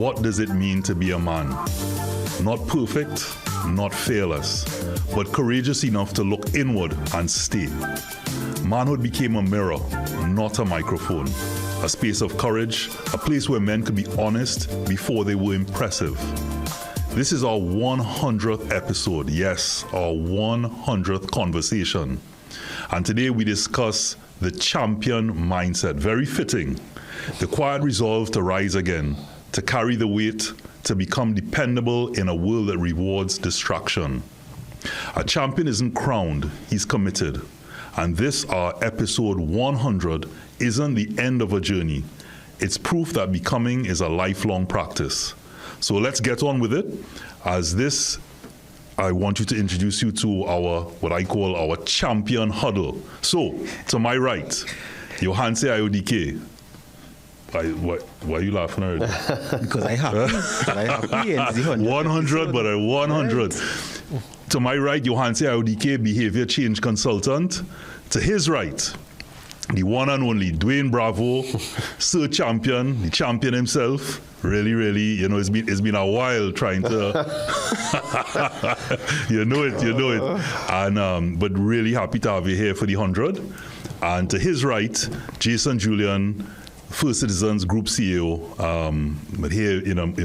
What does it mean to be a man? Not perfect, not fearless, but courageous enough to look inward and stay. Manhood became a mirror, not a microphone. A space of courage, a place where men could be honest before they were impressive. This is our 100th episode. Yes, our 100th conversation. And today we discuss the champion mindset. Very fitting. The quiet resolve to rise again, to carry the weight, to become dependable in a world that rewards distraction. A champion isn't crowned, he's committed. And this, our episode 100, isn't the end of a journey. It's proof that becoming is a lifelong practice. So let's get on with it. As this, I want you to introduce you to our, what I call our champion huddle. So, to my right, Johanse Ayodike. Why are you laughing already? Because I happy. 100, but at 100. Right. To my right, Johanse Ayodike, behavior change consultant. To his right, the one and only Dwayne Bravo, Sir Champion, the champion himself. Really, it's been a while trying to, you know it. And but really happy to have you here for the 100. And to his right, Jason Julian, First Citizens Group CEO, but here,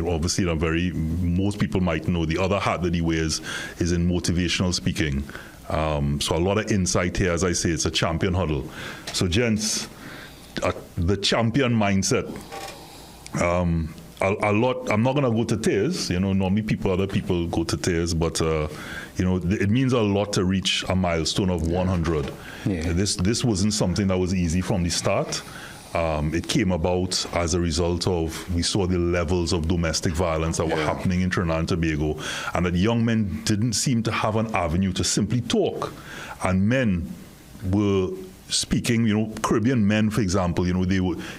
obviously, most people might know the other hat that he wears is in motivational speaking. So a lot of insight here. As I say, it's a champion huddle. So, gents, the champion mindset. A lot. I'm not going to go to tears. Normally other people go to tears, but it means a lot to reach a milestone of 100. Yeah. This wasn't something that was easy from the start. It came about as a result of, we saw the levels of domestic violence that were happening in Trinidad and Tobago, and that young men didn't seem to have an avenue to simply talk. And men were speaking, Caribbean men, for example, you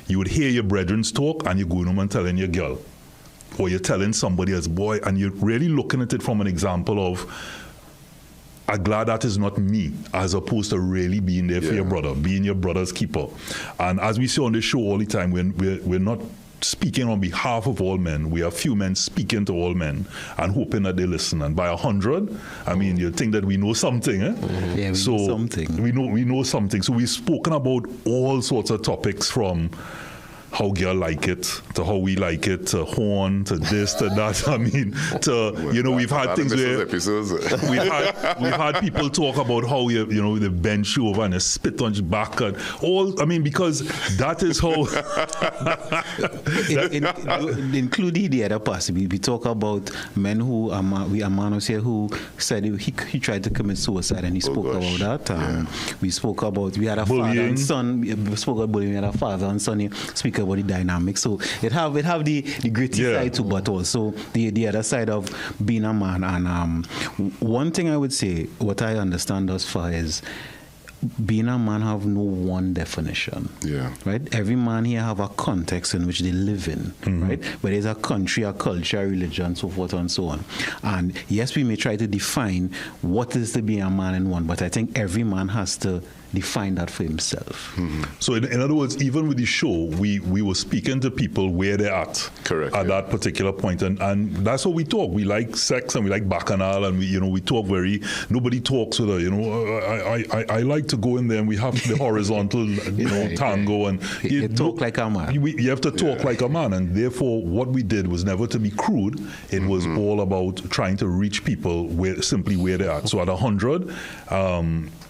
would hear your brethren talk and you're going home and telling your girl, or you're telling somebody else, boy, and you're really looking at it from an example of, I'm glad that is not me, as opposed to really being there for your brother, being your brother's keeper. And as we see on this show all the time, we're not speaking on behalf of all men. We are few men speaking to all men and hoping that they listen. And by 100, I mean, you think that we know something, eh? Mm-hmm. Yeah, we know something. We know something. So we've spoken about all sorts of topics, from how girl like it, to how we like it, to horn, to this, to that. I mean, we've had things where we've had people talk about how they bench you over and they spit on your back and all. I mean, because that is how. Including the other part, we talk about men who a man was here who said he tried to commit suicide, and he spoke about that. We had a father and son. We spoke about bullying. We had a father and son. Speak about the dynamics. So it have the gritty side too, but also the other side of being a man. And one thing I would say, what I understand thus far is, being a man have no one definition. Yeah. Right? Every man here have a context in which they live in. Mm-hmm. Right? Whether it's a country, a culture, a religion, so forth and so on. And yes, we may try to define what is to be a man in one, but I think every man has to define that for himself. Mm-hmm. So in other words, even with the show, we were speaking to people where they're at. Correct. At that particular point. And that's how we talk. We like sex and we like bacchanal, and we talk nobody talks with I like to go in there and we have the horizontal tango, and you talk like a man. You have to talk like a man, and therefore what we did was never to be crude. It was all about trying to reach people simply where they're at. So at 100,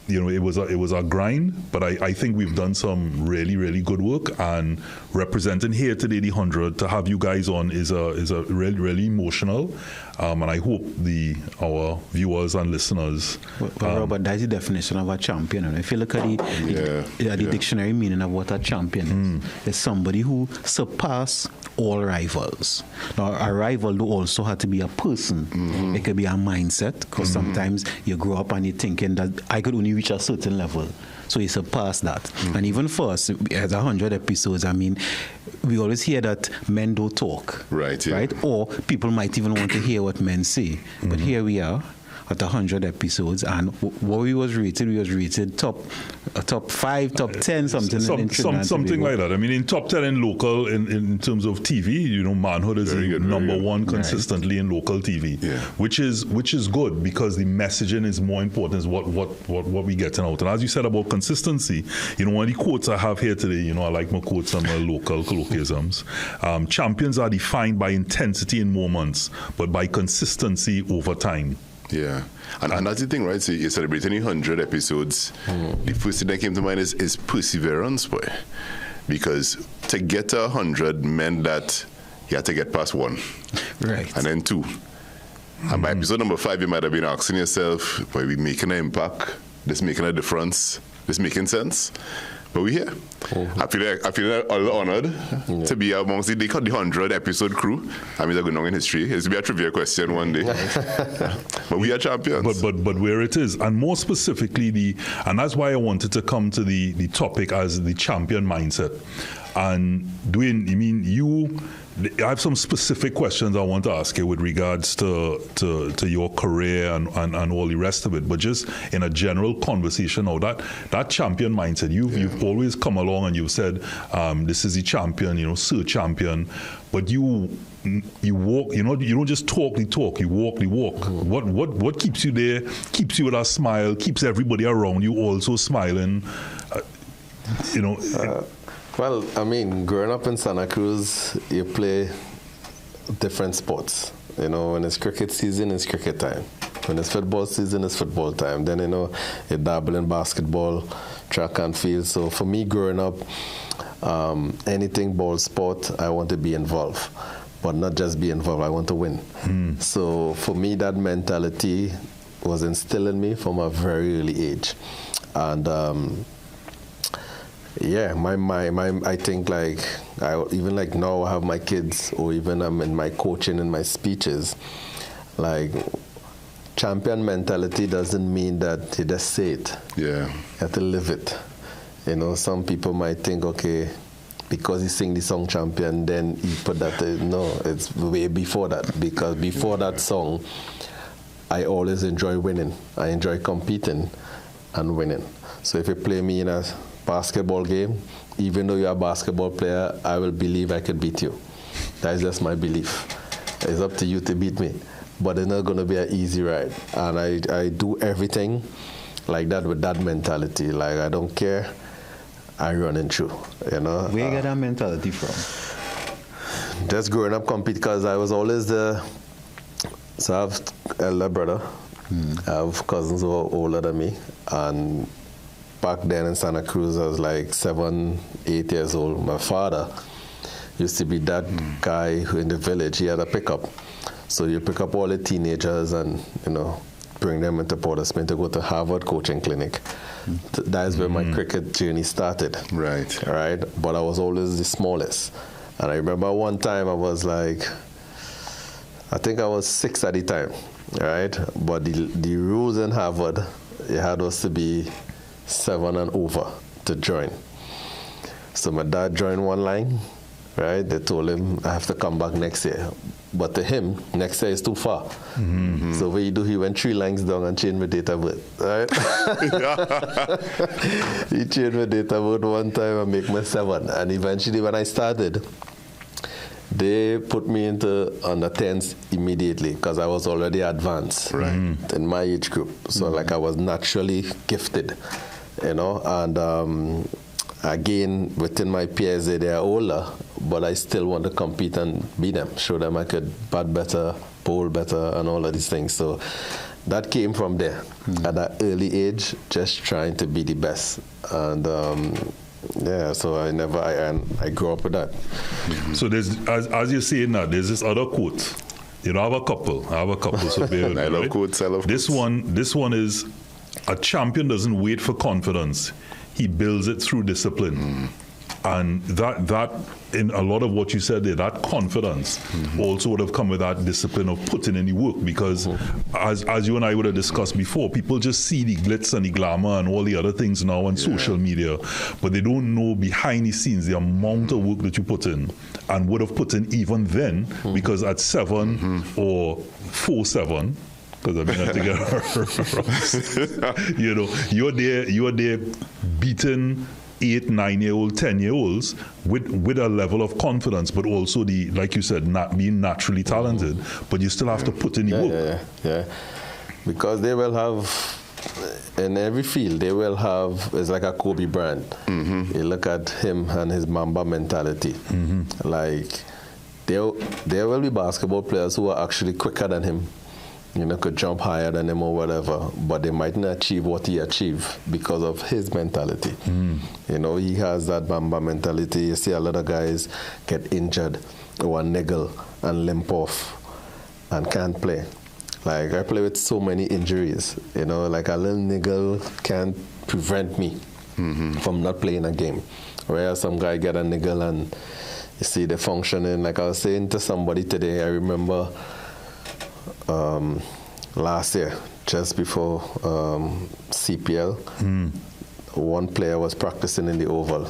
it was a grind, but I think we've done some really, really good work. And representing here today the 100, to have you guys on is a really, really emotional. And I hope our viewers and listeners. Robert, that's the definition of a champion. And if you look at the dictionary meaning of what a champion is, it's somebody who surpass all rivals. Now, a rival also had to be a person. Mm-hmm. It could be a mindset, because sometimes you grow up and you're thinking that I could only reach a certain level. So you surpass that. Mm-hmm. And even for us, as 100 episodes, I mean, we always hear that men don't talk. Right? Or people might even want to hear what men say. Mm-hmm. But here we are. at 100 episodes, and what we was rated top 5, top 10, something something like that. I mean, in top 10 in local, in terms of TV, ManHOOD is number one consistently in local TV, which is good, because the messaging is more important, is what we getting out. And as you said about consistency, one of the quotes I have here today, I like my quotes and my local colloquialisms. Champions are defined by intensity in moments, but by consistency over time. Yeah, and that's the thing, right? So you're celebrating 100 episodes. The first thing that came to mind is perseverance, boy. Because to get to 100 meant that you had to get past 1. Right. And then 2. And by episode number 5, you might have been asking yourself, are we making an impact? This making a difference? This making sense? But we're here. I feel honored to be amongst the 100 episode crew. I mean, they're going on in history. It's be a trivia question one day. But we are champions. But where it is, and more specifically, and that's why I wanted to come to the topic as the champion mindset. And Dwayne, I have some specific questions I want to ask you with regards to your career and all the rest of it. But just in a general conversation, that champion mindset, you've always come along and you've said, this is the champion, Sir Champion. But you walk, you don't just talk the talk, you walk the walk. What keeps you there, keeps you with a smile, keeps everybody around you also smiling, Well, I mean, growing up in Santa Cruz, you play different sports. When it's cricket season, it's cricket time. When it's football season, it's football time. Then, you dabble in basketball, track and field. So for me, growing up, anything ball sport, I want to be involved. But not just be involved, I want to win. So for me, that mentality was instilled in me from a very early age. And I think even now I have my kids, or even I'm in my coaching and my speeches, champion mentality doesn't mean that you just say it. Yeah. You have to live it. Some people might think, okay, because he sing the song Champion, then he put that. No, it's way before that. Because before that song, I always enjoy winning. I enjoy competing and winning. So if you play me in a basketball game, even though you're a basketball player, I will believe I could beat you. That is just my belief. It's up to you to beat me. But it's not going to be an easy ride. And I do everything like that with that mentality. I don't care. I run and through, Where you get that mentality from? Just growing up compete, because I was always so I have elder brother. I have cousins who are older than me. And back then in Santa Cruz, I was 7, 8 years old. My father used to be that guy who in the village, he had a pickup. So you pick up all the teenagers and, bring them into Port of Spain to go to Harvard coaching clinic. That is where my cricket journey started. Right. But I was always the smallest. And I remember one time I was I think I was 6 at the time, right? But the rules in Harvard, it had us to be 7 and over to join. So my dad joined one line, right? They told him I have to come back next year. But to him, next year is too far. Mm-hmm. So what he went 3 lines down and changed my date of birth, right? He changed my date of birth one time and make me 7. And eventually when I started, they put me into under 10s immediately because I was already advanced in my age group. So I was naturally gifted, and again, within my peers, they are older, but I still want to compete and beat them, show them I could bat better, bowl better, and all of these things. So that came from there at that early age, just trying to be the best. And so I grew up with that. So there's, as you're saying that, there's this other quote. I have a couple. So bear with me, I love quotes. This one is, a champion doesn't wait for confidence. He builds it through discipline. And that in a lot of what you said there, that confidence also would have come with that discipline of putting in the work, because as you and I would have discussed before, people just see the glitz and the glamour and all the other things now on social media, but they don't know behind the scenes the amount of work that you put in and would have put in even then, because at 7 or 4-7, because I've been together. You know, you're there beating 8, 9-year-old, 10-year-olds with a level of confidence, but also like you said, not being naturally talented, but you still have to put in the work. Yeah. Because they will have, in every field, they will have, it's like a Kobe Bryant. You look at him and his Mamba mentality. Like, there will be basketball players who are actually quicker than him, you know, could jump higher than him or whatever, but they might not achieve what he achieved because of his mentality. You know, he has that Mamba mentality. You see a lot of guys get injured or niggle and limp off and can't play. Like, I play with so many injuries, you know, like a little niggle can't prevent me from not playing a game. Whereas some guy get a niggle and you see the functioning. Like I was saying to somebody today, I remember last year, just before CPL, one player was practicing in the Oval.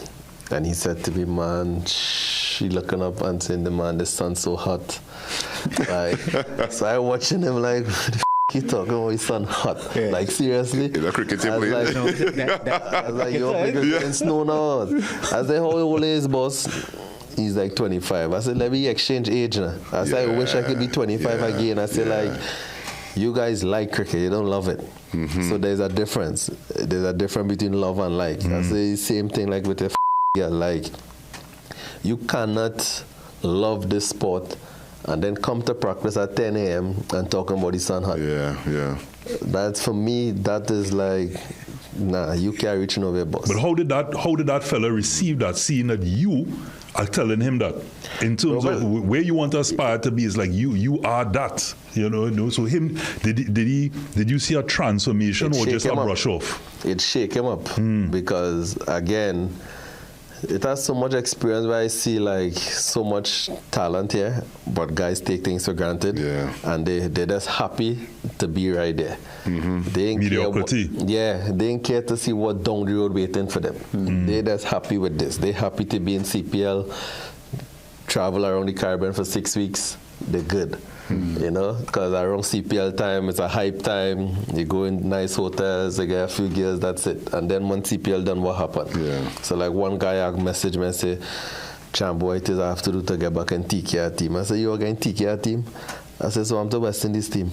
And he said to me, man, she looking up and saying, man, the sun's so hot. Like, so I watching him like, what the you talking about his sun hot? Yeah. Like, seriously? Is that cricket team playing? Like, I was like, yo, nigga, getting snow now. I said, how old is boss? He's like 25. I said, let me exchange age now. I said, I wish I could be 25 again. I said, like, you guys like cricket, you don't love it. So there's a difference. There's a difference between love and like. I say the same thing like with the girl. Like, you cannot love this sport and then come to practice at 10 a.m. and talking about the sun hot. Yeah. That's, for me, that is like, nah, you can't reach nowhere, boss. But how did that fella receive that, seeing that you are telling him that? In terms of where you want to aspire to be, is like you are that. You know, so him, did you see a transformation or just a brush off? It shake him up because, again, it has so much experience where I see like so much talent here, but guys take things for granted, and they're just happy to be right there. They ain't mediocrity. They ain't care to see what down the road waiting for them. They're just happy with this. They're happy to be in CPL, travel around the Caribbean for 6 weeks. They're good. You know, because around CPL time, it's a hype time. You go in nice hotels, they get a few gears, that's it. And then when CPL done, what happened? So like one guy messaged me and say, Champ, what it is I have to do to get back in TKR team? I said, you are getting TKR team? I said, so I'm the West Indies team.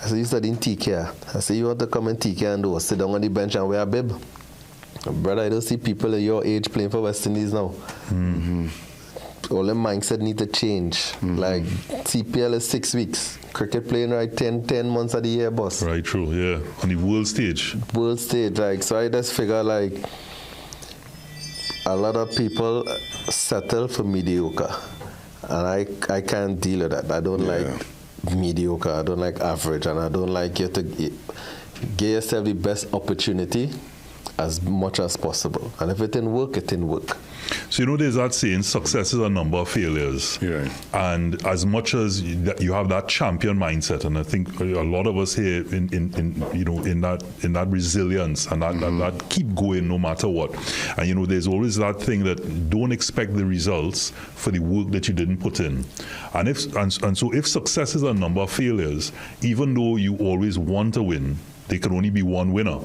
I said, you studying TKR? I said, you want to come in TKR and do sit down on the bench and wear a bib? Brother, I don't see people at your age playing for West Indies now. All the mindset need to change. Like, CPL is 6 weeks. Cricket playing right 10 months of the year, boss. Right, true, yeah. On the world stage. Like, so I just figure, like, a lot of people settle for mediocre. And I can't deal with that. I don't like mediocre. I don't like average. And I don't like you to give yourself the best opportunity as much as possible. And if it didn't work, it didn't work. So, you know, there's that saying, success is a number of failures. And as much as you have that champion mindset, and I think a lot of us here in that resilience and that keep going no matter what. And, you know, there's always that thing that don't expect the results for the work that you didn't put in. And so if success is a number of failures, even though you always want to win, there can only be one winner.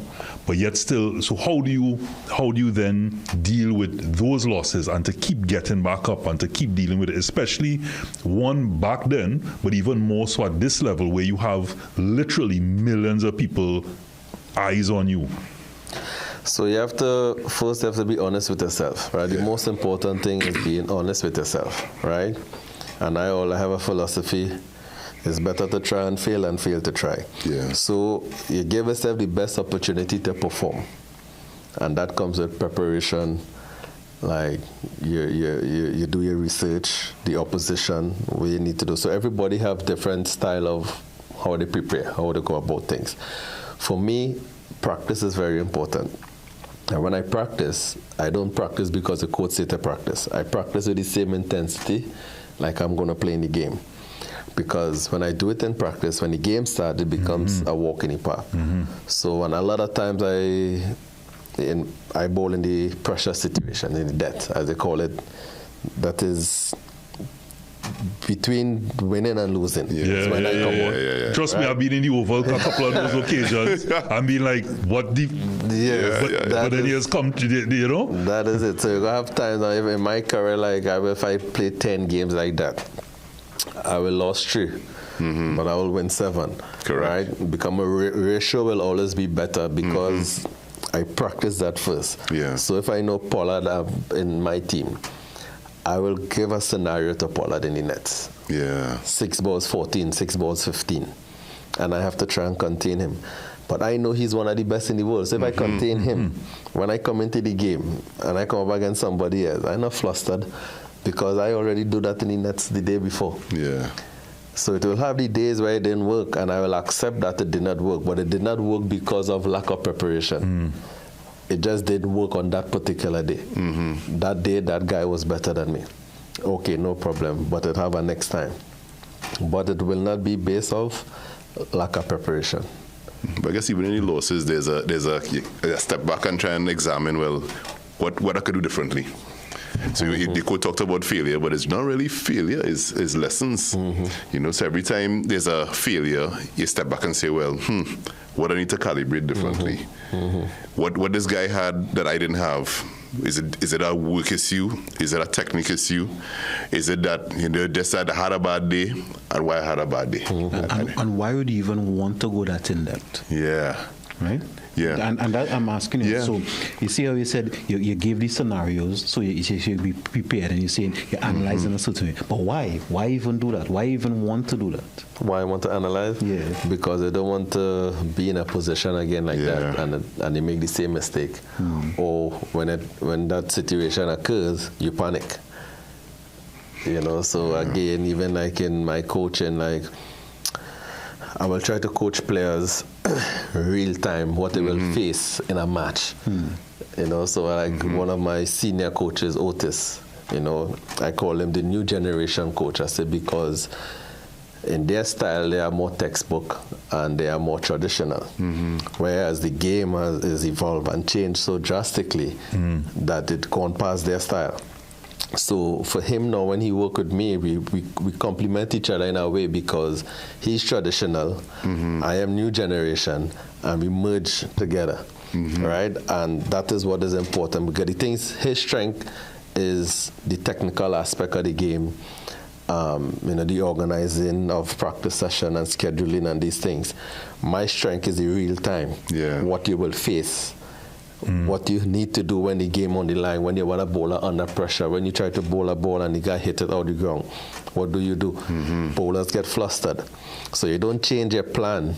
But yet still, so how do you then deal with those losses and to keep getting back up and to keep dealing with it, especially one back then, but even more so at this level where you have literally millions of people eyes on you? So you have to be honest with yourself, right? The most important thing is being honest with yourself, right? And I have a philosophy. It's better to try and fail than fail to try. So you give yourself the best opportunity to perform. And that comes with preparation. Like you do your research, the opposition, what you need to do. So everybody have different style of how they prepare, how they go about things. For me, practice is very important. And when I practice, I don't practice because the coach said to practice. I practice with the same intensity like I'm going to play in the game. Because when I do it in practice, when the game starts, it becomes a walk in the park. So, and a lot of times I bowl in the pressure situation, in the death, as they call it. That is between winning and losing. Yeah, when I come on. Yeah. Trust me, I've been in the Oval a couple of those occasions. I'm being like, what the... But then he has come to the, you know? That is it. So you have times in my career, like if I play 10 games like that, I will lose 3, but I will win 7. Correct. Right? Become a ratio will always be better because I practice that first. Yeah. So if I know Pollard in my team, I will give a scenario to Pollard in the nets. Yeah. 6 balls 14, 6 balls 15. And I have to try and contain him. But I know he's one of the best in the world. So if I contain him, when I come into the game and I come up against somebody else, I'm not flustered because I already do that in the nets the day before. Yeah. So it will have the days where it didn't work, and I will accept that it did not work. But it did not work because of lack of preparation. It just didn't work on that particular day. That day, that guy was better than me. Okay, no problem, but it'll have a next time. But it will not be based off lack of preparation. But I guess even in the losses, there's a step back and try and examine, well, what I could do differently. So the coach talked about failure, but it's not really failure, it's lessons. You know, so every time there's a failure, you step back and say, well, what I need to calibrate differently? What this guy had that I didn't have? Is it a work issue? Is it a technique issue? Is it that, you know, just that I had a bad day and why I had a bad day? And why would you even want to go that in depth? Yeah. Right? Yeah. And that I'm asking you. Yeah. So you see how you said you gave these scenarios, so you should be prepared, and you're saying you're analyzing a certain way. But why? Why even do that? Why even want to do that? Why I want to analyze? Yeah. Because I don't want to be in a position again like that, and they make the same mistake. Or when that situation occurs, you panic. You know. So again, even like in my coaching, like I will try to coach players real time what they will face in a match. You know, so like one of my senior coaches, Otis, you know, I call him the new generation coach. I said because in their style they are more textbook and they are more traditional, whereas the game has evolved and changed so drastically that it gone past their style. So for him now, when he work with me, we complement each other in a way because he's traditional, I am new generation, and we merge together, right? And that is what is important because the things, his strength is the technical aspect of the game, you know, the organizing of practice session and scheduling and these things. My strength is the real time, what you will face. What you need to do when the game on the line, when you want a bowler under pressure, when you try to bowl a ball and the guy hit it out the ground, what do? Bowlers get flustered. So you don't change your plan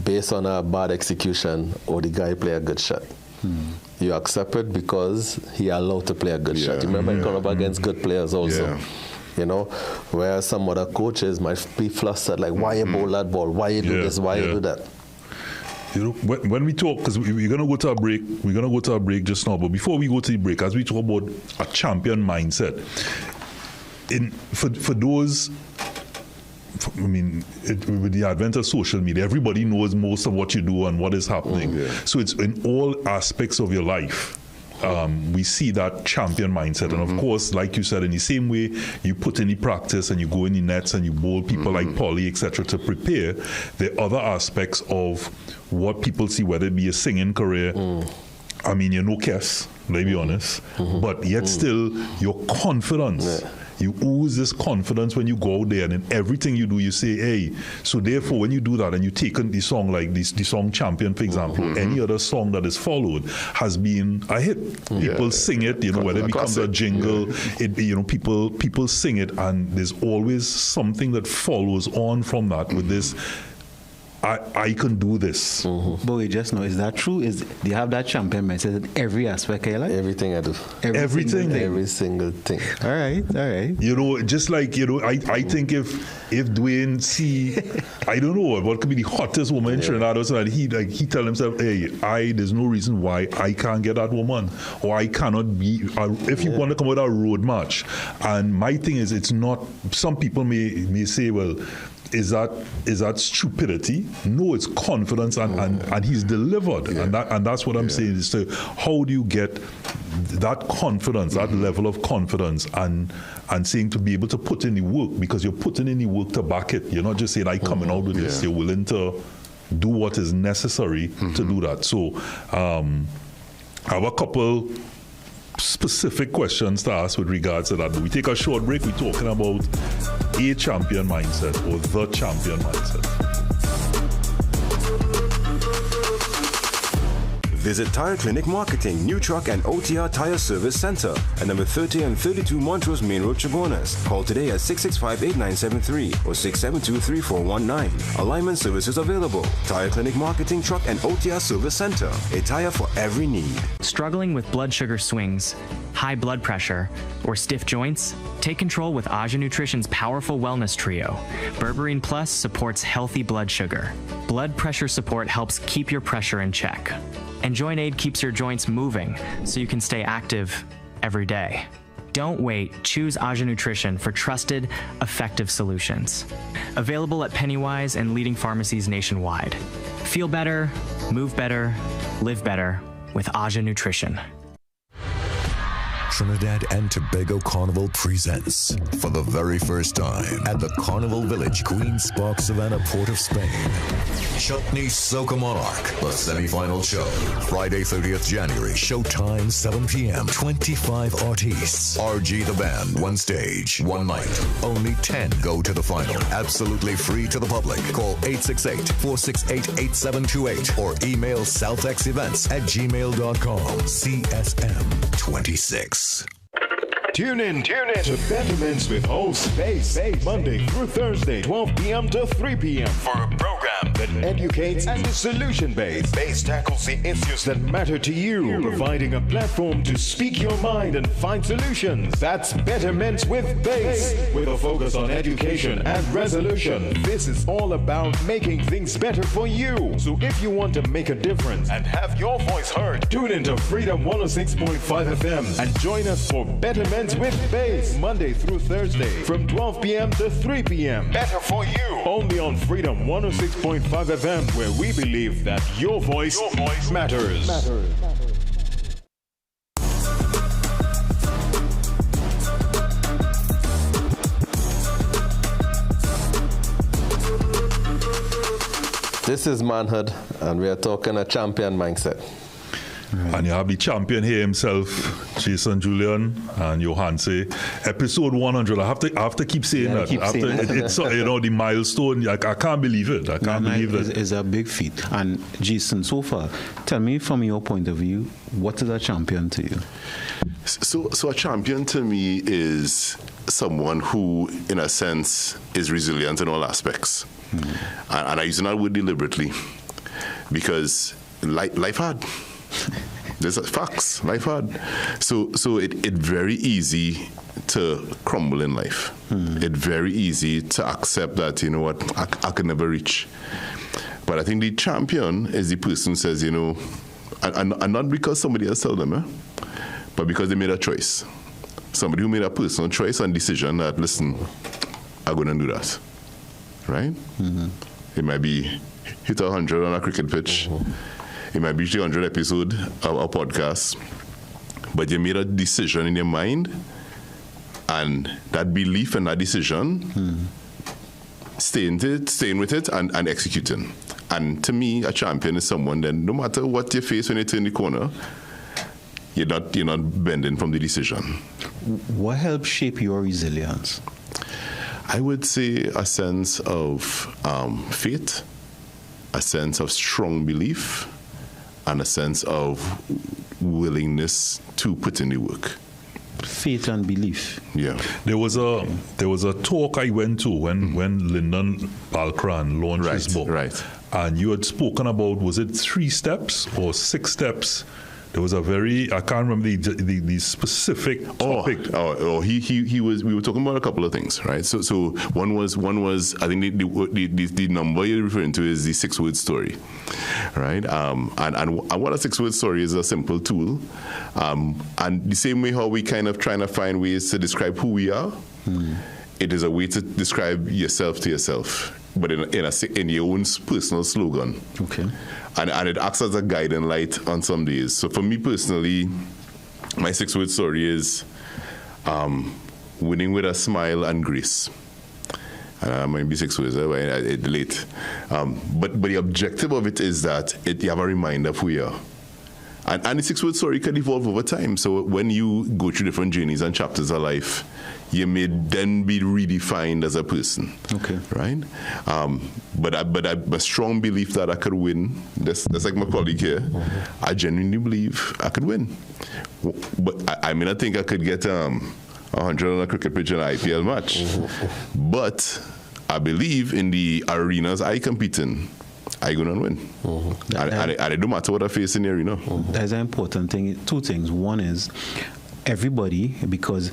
based on a bad execution or the guy play a good shot. You accept it because he allowed to play a good shot. You remember he come up against good players also. You know, whereas some other coaches might be flustered, like, why you bowl that ball? Why you do this? Why you do that? You know, when we talk, because we're going to go to a break, just now, but before we go to the break, as we talk about a champion mindset, for those, I mean, with the advent of social media, everybody knows most of what you do and what is happening. So it's in all aspects of your life. We see that champion mindset. And of course, like you said, in the same way you put in the practice and you go in the nets and you bowl people like Polly, etc., to prepare, there are other aspects of what people see, whether it be a singing career. I mean, you're no Kes, let's be honest, but yet still your confidence. You ooze this confidence when you go out there, and in everything you do, you say, hey. So therefore, when you do that and you take the song like the song Champion, for example, any other song that is followed has been a hit. People sing it, you know, whether it becomes a jingle, it, you know, people sing it, and there's always something that follows on from that with this. I can do this. But we just know, is that true? Do you have that champion mindset in every aspect of your life? Everything I do. Everything? Every single thing. All right. You know, just like, you know, I think if Dwayne see, I don't know, what could be the hottest woman in Trinidad or something, he tell himself, hey, there's no reason why I can't get that woman, or I cannot be, if you want to come with a road match. And my thing is, it's not, some people may say, well, is that stupidity? No, it's confidence, and he's delivered, and that's what I'm saying. Is to how do you get that confidence, that level of confidence, and and saying to be able to put in the work, because you're putting in the work to back it. You're not just saying, I'm coming out with this. You're willing to do what is necessary to do that. So I have a couple specific questions to ask with regards to that. We take a short break. We're talking about a champion mindset or the champion mindset. Visit Tire Clinic Marketing, New Truck and OTR Tire Service Center at number 30 and 32 Montrose Main Road, Chabonas. Call today at 665-8973 or 672-3419. Alignment services available. Tire Clinic Marketing, Truck and OTR Service Center. A tire for every need. Struggling with blood sugar swings, high blood pressure, or stiff joints? Take control with Aja Nutrition's powerful wellness trio. Berberine Plus supports healthy blood sugar. Blood pressure support helps keep your pressure in check. And Joint Aid keeps your joints moving so you can stay active every day. Don't wait. Choose Aja Nutrition for trusted, effective solutions. Available at Pennywise and leading pharmacies nationwide. Feel better, move better, live better with Aja Nutrition. Trinidad and Tobago Carnival presents, for the very first time, at the Carnival Village, Queen's Park, Savannah, Port of Spain, Chutney Soca Monarch, the semi-final show. Friday, 30th January, showtime, 7 p.m. 25 artists. RG the band, one stage, one night. Only 10 go to the final. Absolutely free to the public. Call 868-468-8728 or email southexevents@gmail.com. CSM 26. Tune in to Betterments with host Bass, Monday through Thursday, 12 p.m. to 3 p.m. for a program that educates and is solution-based. Bass tackles the issues that matter to you, providing a platform to speak your mind and find solutions. That's Betterments with Bass, with a focus on education and resolution. This is all about making things better for you. So if you want to make a difference and have your voice heard, tune into Freedom 106.5 FM and join us for Betterments with Bass, Monday through Thursday from 12 p.m. to 3 p.m. Better for you. Only on Freedom 106.5 FM, where we believe that your voice matters. This is ManHOOD, and we are talking a champion mindset. Right. And you have the champion here himself, Jason Julian and Johanse. Episode 100. I have to keep saying that. It's the milestone. I can't believe it. I can't believe it. It's a big feat. And Jason, so far, tell me from your point of view, what is a champion to you? So a champion to me is someone who, in a sense, is resilient in all aspects. And I use that word deliberately because life hard. There's facts. Life hard. So it very easy to crumble in life. It's very easy to accept that, you know what, I can never reach. But I think the champion is the person who says, you know, and not because somebody else told them, but because they made a choice. Somebody who made a personal choice and decision that, listen, I'm going to do that. Right? It might be hit 100 on a cricket pitch. It might be 300 episode of a podcast, but you made a decision in your mind, and that belief and that decision, staying with it and executing. And to me, a champion is someone that no matter what you face when you turn the corner, you're not bending from the decision. What helped shape your resilience? I would say a sense of faith, a sense of strong belief, and a sense of willingness to put in the work. Faith and belief. Yeah. There was a talk I went to when Lyndon Balcran launched his book. Right. And you had spoken about, was it 3 steps or 6 steps? There was a I can't remember the specific topic. We were talking about a couple of things, right? So one was I think the number you're referring to is the 6-word story, right? And what a 6-word story is a simple tool, and the same way how we kind of trying to find ways to describe who we are, it is a way to describe yourself to yourself, but in your own personal slogan. Okay. And it acts as a guiding light on some days. So for me personally, my 6-word story is winning with a smile and grace. And I might be 6 words, but it's late. But the objective of it is that you have a reminder of who you are. And the 6 word story can evolve over time. So when you go through different journeys and chapters of life, you may then be redefined as a person. Okay. Right? But I have a strong belief that I could win. That's like my colleague here. I genuinely believe I could win. But I mean, I think I could get 100 on a cricket pitch in an IPL match. But I believe in the arenas I compete in, I go and win. And it don't matter what I face in the arena. That's an important thing. 2 things. One is everybody, because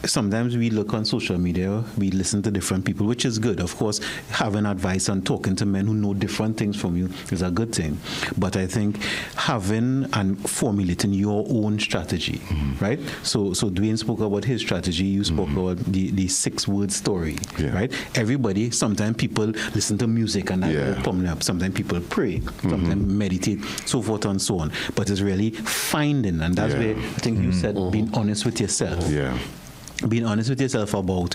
sometimes we look on social media, we listen to different people, which is good. Of course, having advice and talking to men who know different things from you is a good thing. But I think having and formulating your own strategy, right? So Dwayne spoke about his strategy. You spoke about the 6 word story, right? Everybody, sometimes people listen to music and that will pump me up. Sometimes people pray, sometimes meditate, so forth and so on. But it's really finding, and that's where I think you said being honest with yourself. Yeah. Being honest with yourself about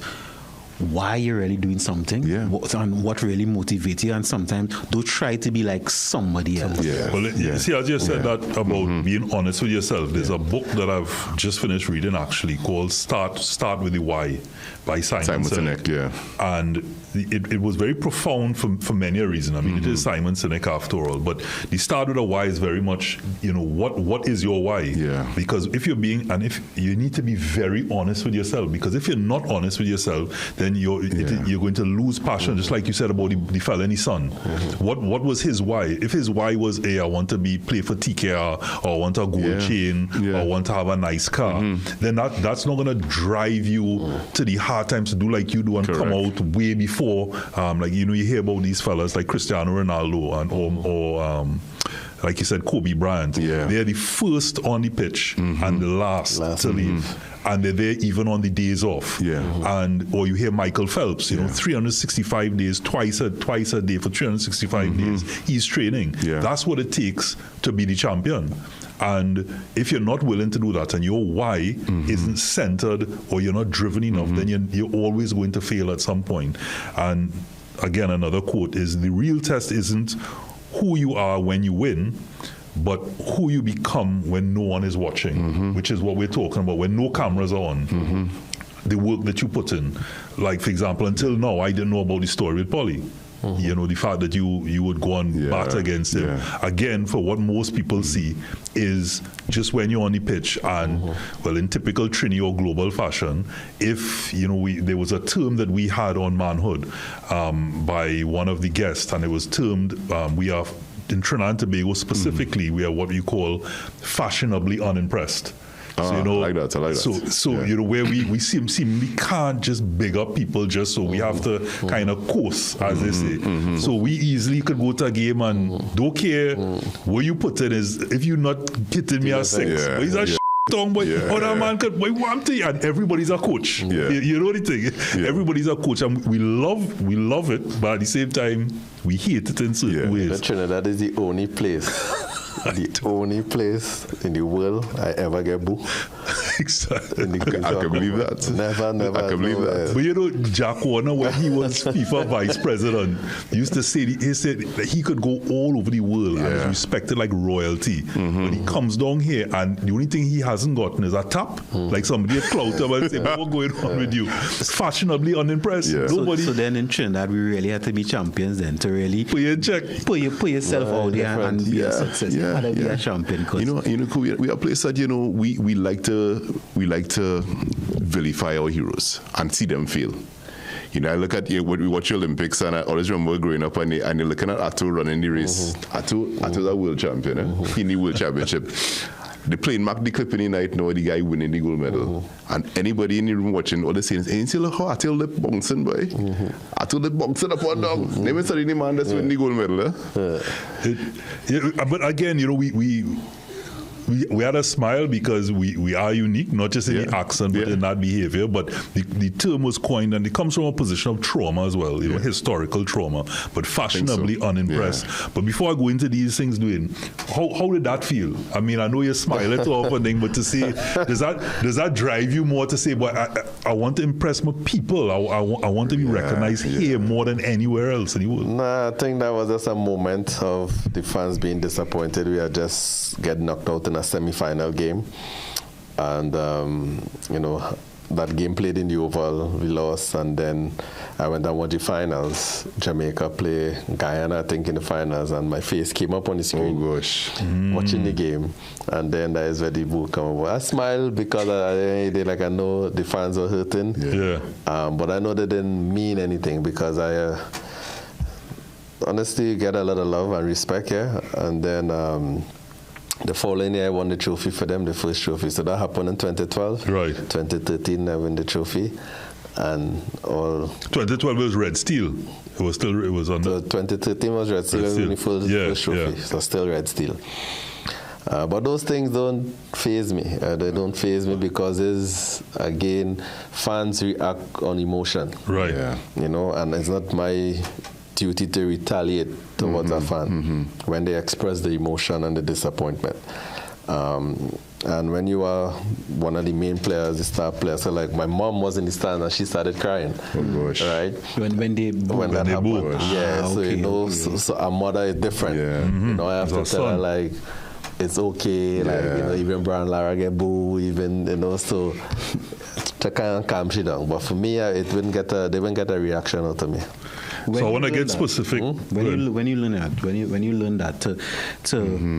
why you're really doing something and what really motivates you, and sometimes don't try to be like somebody else. Well, see, as you said that about being honest with yourself, there's a book that I've just finished reading actually called Start with the Why by Simon Sinek. And it was very profound for many a reason. I mean, it is Simon Sinek after all, but the start with a why is very much, what is your why? Because if you're if you need to be very honest with yourself, because if you're not honest with yourself, then you're going to lose passion, just like you said about the fella and his son. What was his why? If his why was, hey, I want to play for TKR, or I want a gold chain, or I want to have a nice car, then that's not going to drive you to the hard times to do like you do and come out way before. Like, you hear about these fellas like Cristiano Ronaldo or like you said, Kobe Bryant. They're the first on the pitch and the last to leave. And they're there even on the days off. Or you hear Michael Phelps, 365 days, twice a day for 365 days, he's training. That's what it takes to be the champion. And if you're not willing to do that and your why isn't centered or you're not driven enough, then you're always going to fail at some point. And again, another quote is, the real test isn't who you are when you win, but who you become when no one is watching, which is what we're talking about, when no cameras are on. The work that you put in. Like, for example, until now, I didn't know about the story with Polly. The fact that you would go and bat against him. Again, for what most people see is just when you're on the pitch and, well, in typical Trini or global fashion, if, there was a term that we had on ManHOOD by one of the guests, and it was termed, we are, in Trinidad and Tobago specifically, we are what we call fashionably unimpressed. So, I like that. So where we seemingly can't just big up people just so we have to kind of coast, as they say. So we easily could go to a game and don't care what you put in is, if you're not hitting me at 6, but he's a tongue, boy. Other man could, boy, one thing, and everybody's a coach. You know the thing? Everybody's a coach, and we love it, but at the same time, we hate it in certain ways. Trinidad is the only place. The only place in the world I ever get booed. Exactly. I can believe that. Never. I can believe that. But Jack Warner, when he was FIFA vice president, used to say, he said that he could go all over the world and is respected like royalty. But he comes down here and the only thing he hasn't gotten is a tap. Like somebody a clout him and say, what's going on with you? Fashionably unimpressed. Nobody. So then in Trinidad, we really had to be champions then to really put you in check. Put yourself out there and be a success. Be a champion. We are a place that we like to vilify our heroes and see them fail. I look at when we watch Olympics, and I always remember growing up and you're looking at Atul running the race. Atul a world champion in the world championship. They playing Mark the clip in the night now, the guy winning the gold medal. And anybody in the room watching, all the saying, ain't you look how Atul lip bouncing, boy? Atul lip bouncing up and down. Never study the man that's winning the gold medal. But again, we had a smile because we are unique, not just in the accent, but in that behavior. But the term was coined, and it comes from a position of trauma as well, you know, historical trauma, but fashionably unimpressed. But before I go into these things, Dwayne, how did that feel? I mean, I know you smile at all thing, but to say, does that drive you more to say, but I want to impress my people. I want to be recognized here more than anywhere else in the world? Nah, I think that was just a moment of the fans being disappointed. We had just get knocked out in a semi-final game, and you know, that game played in the Oval, we lost, and then I went and watched the finals. Jamaica play Guyana, I think, in the finals, and my face came up on the screen. Oh gosh! Watching the game, and then that is where the boo come over. I smiled because I know the fans were hurting. But I know they didn't mean anything because I honestly get a lot of love and respect here, and then. The following year, I won the trophy for them, the first trophy. So that happened in 2012. Right. 2013, I won the trophy. And all. 2012 was Red Steel. It was on. So 2013 was Red Steel, the first trophy. So still Red Steel. But those things don't faze me. They don't faze me because it's, again, fans react on emotion. Right. You know, and it's not my duty to retaliate towards a fan when they express the emotion and the disappointment. And when you are one of the main players, the star players, so like my mom was in the stand and she started crying. Oh gosh. Right? When that happened. Ah, so okay, you know, so our mother is different. You know, I have to tell her like it's okay, like you know, even Brian Lara get boo, even you know, so to kind of calm she down. But for me, they wouldn't get a reaction out of me. So I want to get specific. When you learn that to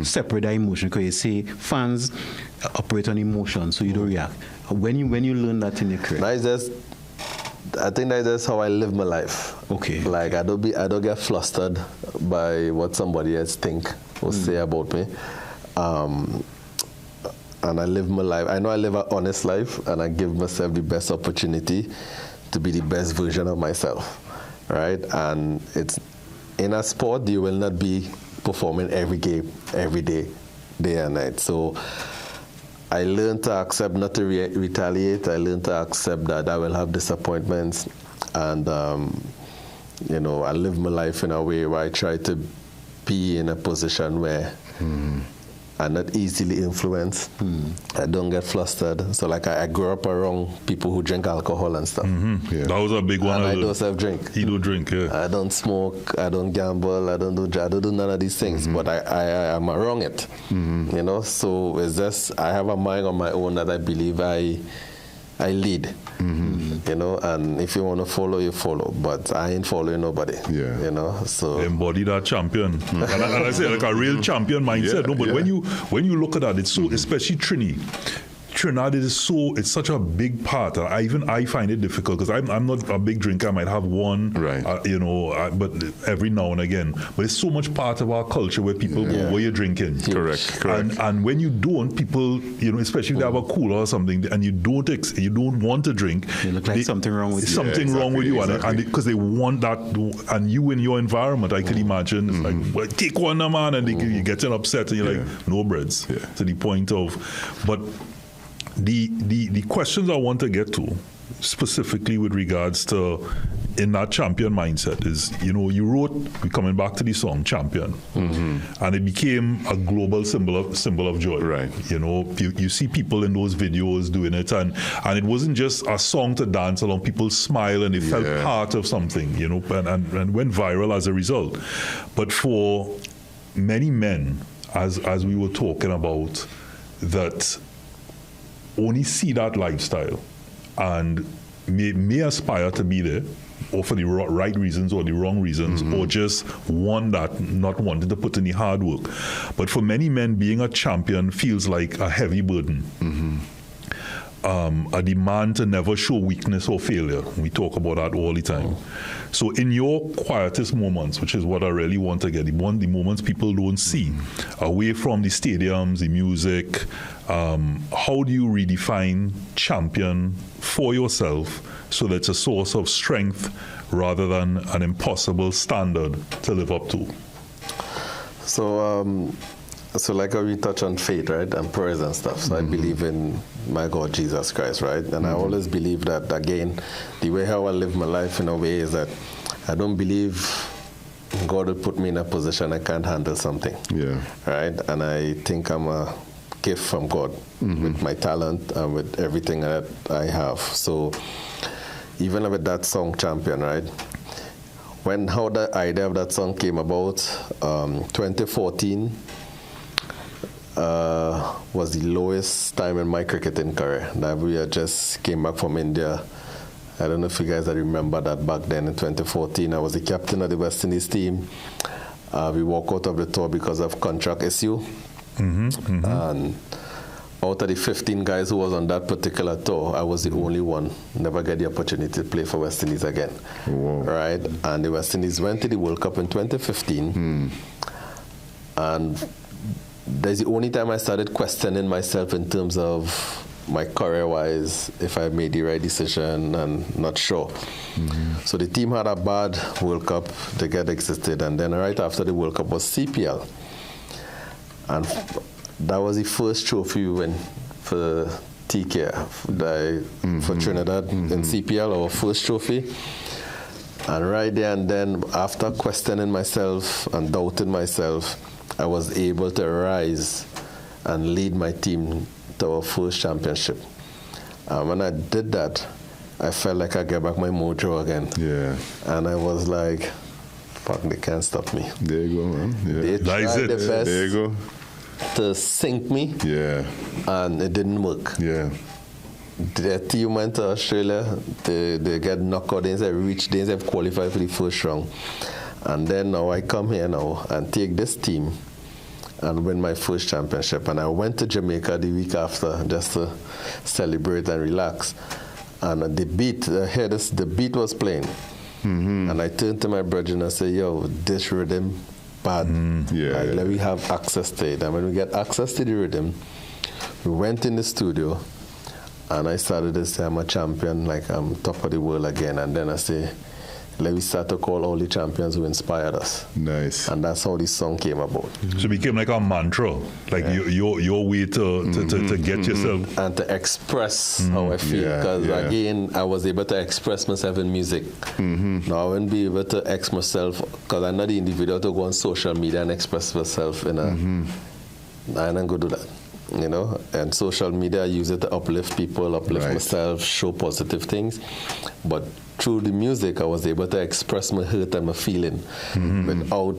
separate that emotion, because you say fans operate on emotion, so you don't react. When you learn that in your career, I think that's just how I live my life. Okay. Like I don't get flustered by what somebody else think or say about me. And I live my life. I know I live an honest life, and I give myself the best opportunity to be the best version of myself. Right, and it's in a sport you will not be performing every game, every day, day and night. So I learned to accept not to retaliate. I learned to accept that I will have disappointments, and you know, I live my life in a way where I try to be in a position where I'm not easily influenced. I don't get flustered. So like I grew up around people who drink alcohol and stuff. That was a big one. And I don't self-drink. He don't drink, I don't smoke. I don't gamble. I don't do none of these things. But I am around it. You know, so it's just I have a mind on my own that I believe I lead. You know, and if you want to follow, you follow. But I ain't following nobody. You know, so embody that champion. And I say like a real champion mindset. No, but when you look at that, it's so, especially Trinidad it's such a big part. I find it difficult because I'm not a big drinker. I might have one, you know, but every now and again. But it's so much part of our culture where people go, where you're drinking. Correct. And when you don't, people, you know, especially if they have a cooler or something, and you don't want to drink, you look like something wrong with you. Something wrong with you, and because they want that, and you in your environment, I could imagine, it's like, well, take one, man, and you get upset, and you're like, no breads. To the point of, but. The questions I want to get to specifically with regards to in that champion mindset is, you know, you wrote, we're coming back to the song Champion, and it became a global symbol of joy. Right. You know, you see people in those videos doing it, and it wasn't just a song to dance along. People smile and they felt part of something, you know, and went viral as a result. But for many men, as we were talking about, that only see that lifestyle and may aspire to be there, or for the right reasons or the wrong reasons, or just not wanting to put in the hard work. But for many men, being a champion feels like a heavy burden. A demand to never show weakness or failure. We talk about that all the time. So in your quietest moments, which is what I really want to get, the moments people don't see, away from the stadiums, the music, how do you redefine champion for yourself so that it's a source of strength rather than an impossible standard to live up to? So So like how we touch on faith, right, and prayers and stuff. So I believe in my God, Jesus Christ, right? And I always believe that, again, the way how I live my life in a way is that I don't believe God will put me in a position I can't handle something. Yeah. Right? And I think I'm a gift from God with my talent and with everything that I have. So even with that song, Champion, right? How the idea of that song came about, 2014, was the lowest time in my cricketing career. That we had just came back from India. I don't know if you guys remember that back then in 2014. I was the captain of the West Indies team. We walked out of the tour because of contract issue. And out of the 15 guys who was on that particular tour, I was the only one. Never get the opportunity to play for West Indies again. Wow. Right? And the West Indies went to the World Cup in 2015. And that's the only time I started questioning myself in terms of my career-wise, if I made the right decision, and not sure. So the team had a bad World Cup to get exited, and then right after the World Cup was CPL. And that was the first trophy we won for TK, for Trinidad in CPL, our first trophy. And right there and then, after questioning myself and doubting myself, I was able to rise and lead my team to our first championship. When I did that, I felt like I get back my mojo again. Yeah. And I was like, fuck, they can't stop me. There you go, man. Yeah. They tried their best there you go. to sink me. Yeah. And it didn't work. Yeah. The team went to Australia. They get knocked out. They didn't have qualified for the first round. And then now I come here now and take this team and win my first championship. And I went to Jamaica the week after just to celebrate and relax. And the beat was playing. And I turned to my brother and I said, yo, this rhythm, bad. Let me have access to it. And when we get access to the rhythm, we went in the studio and I started to say I'm a champion, like I'm top of the world again. And then I say, let me start to call all the champions who inspired us. Nice. And that's how this song came about. So it became like a mantra, like your way to get yourself. And to express how I feel. Because again, I was able to express myself in music. Now I wouldn't be able to express myself, because I'm not the individual to go on social media and express myself in a... I ain't going to do that. You know, and social media, I use it to uplift people, uplift myself, show positive things. But through the music, I was able to express my hurt and my feeling without,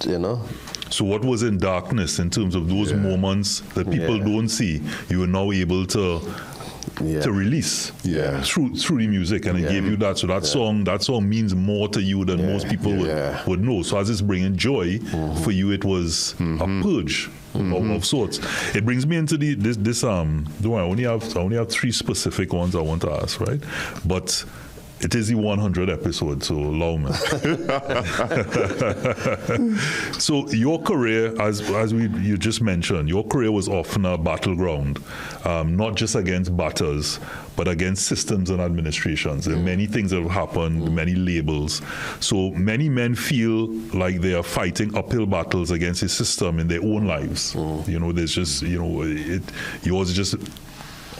you know. So what was in darkness in terms of those moments that people don't see, you were now able to release through the music, and it gave you that. So that song means more to you than most people would know. So as it's bringing joy for you, it was a purge of sorts. It brings me into this. Don't worry, I only have 3 specific ones I want to ask, right? But it is the 100 episode, so allow me. So your career, as you just mentioned, your career was often a battleground, not just against batters, but against systems and administrations. There are many things that have happened, many labels. So many men feel like they are fighting uphill battles against a system in their own lives. You know, there's just, yours is just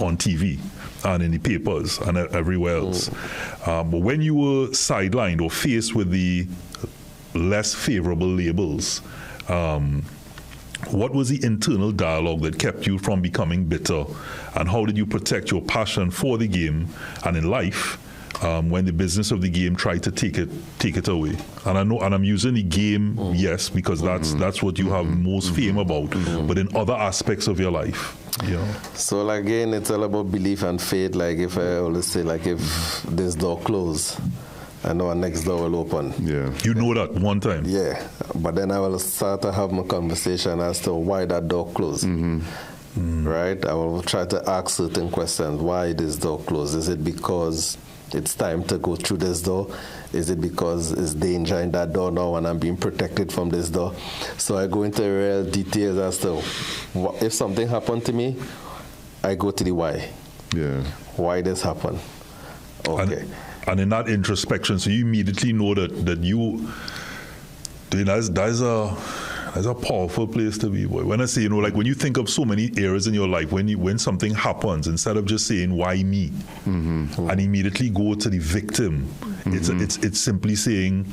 on TV and in the papers and everywhere else. But when you were sidelined or faced with the less favorable labels, what was the internal dialogue that kept you from becoming bitter? And how did you protect your passion for the game and in life when the business of the game tried to take it away? And I know, and I'm using the game, yes, because that's what you have most fame about, but in other aspects of your life. So again, it's all about belief and faith. Like if I always say, like if this door closed, I know our next door will open. You know that one time. But then I will start to have my conversation as to why that door closed. Right? I will try to ask certain questions. Why this door closed? Is it because it's time to go through this door? Is it because it's danger in that door now and I'm being protected from this door? So I go into real details as to if something happened to me, I go to the why. Why this happened? Okay. And in that introspection, so you immediately know that That's a powerful place to be, boy. When I say, like when you think of so many areas in your life, when something happens, instead of just saying, why me? And immediately go to the victim, it's simply saying,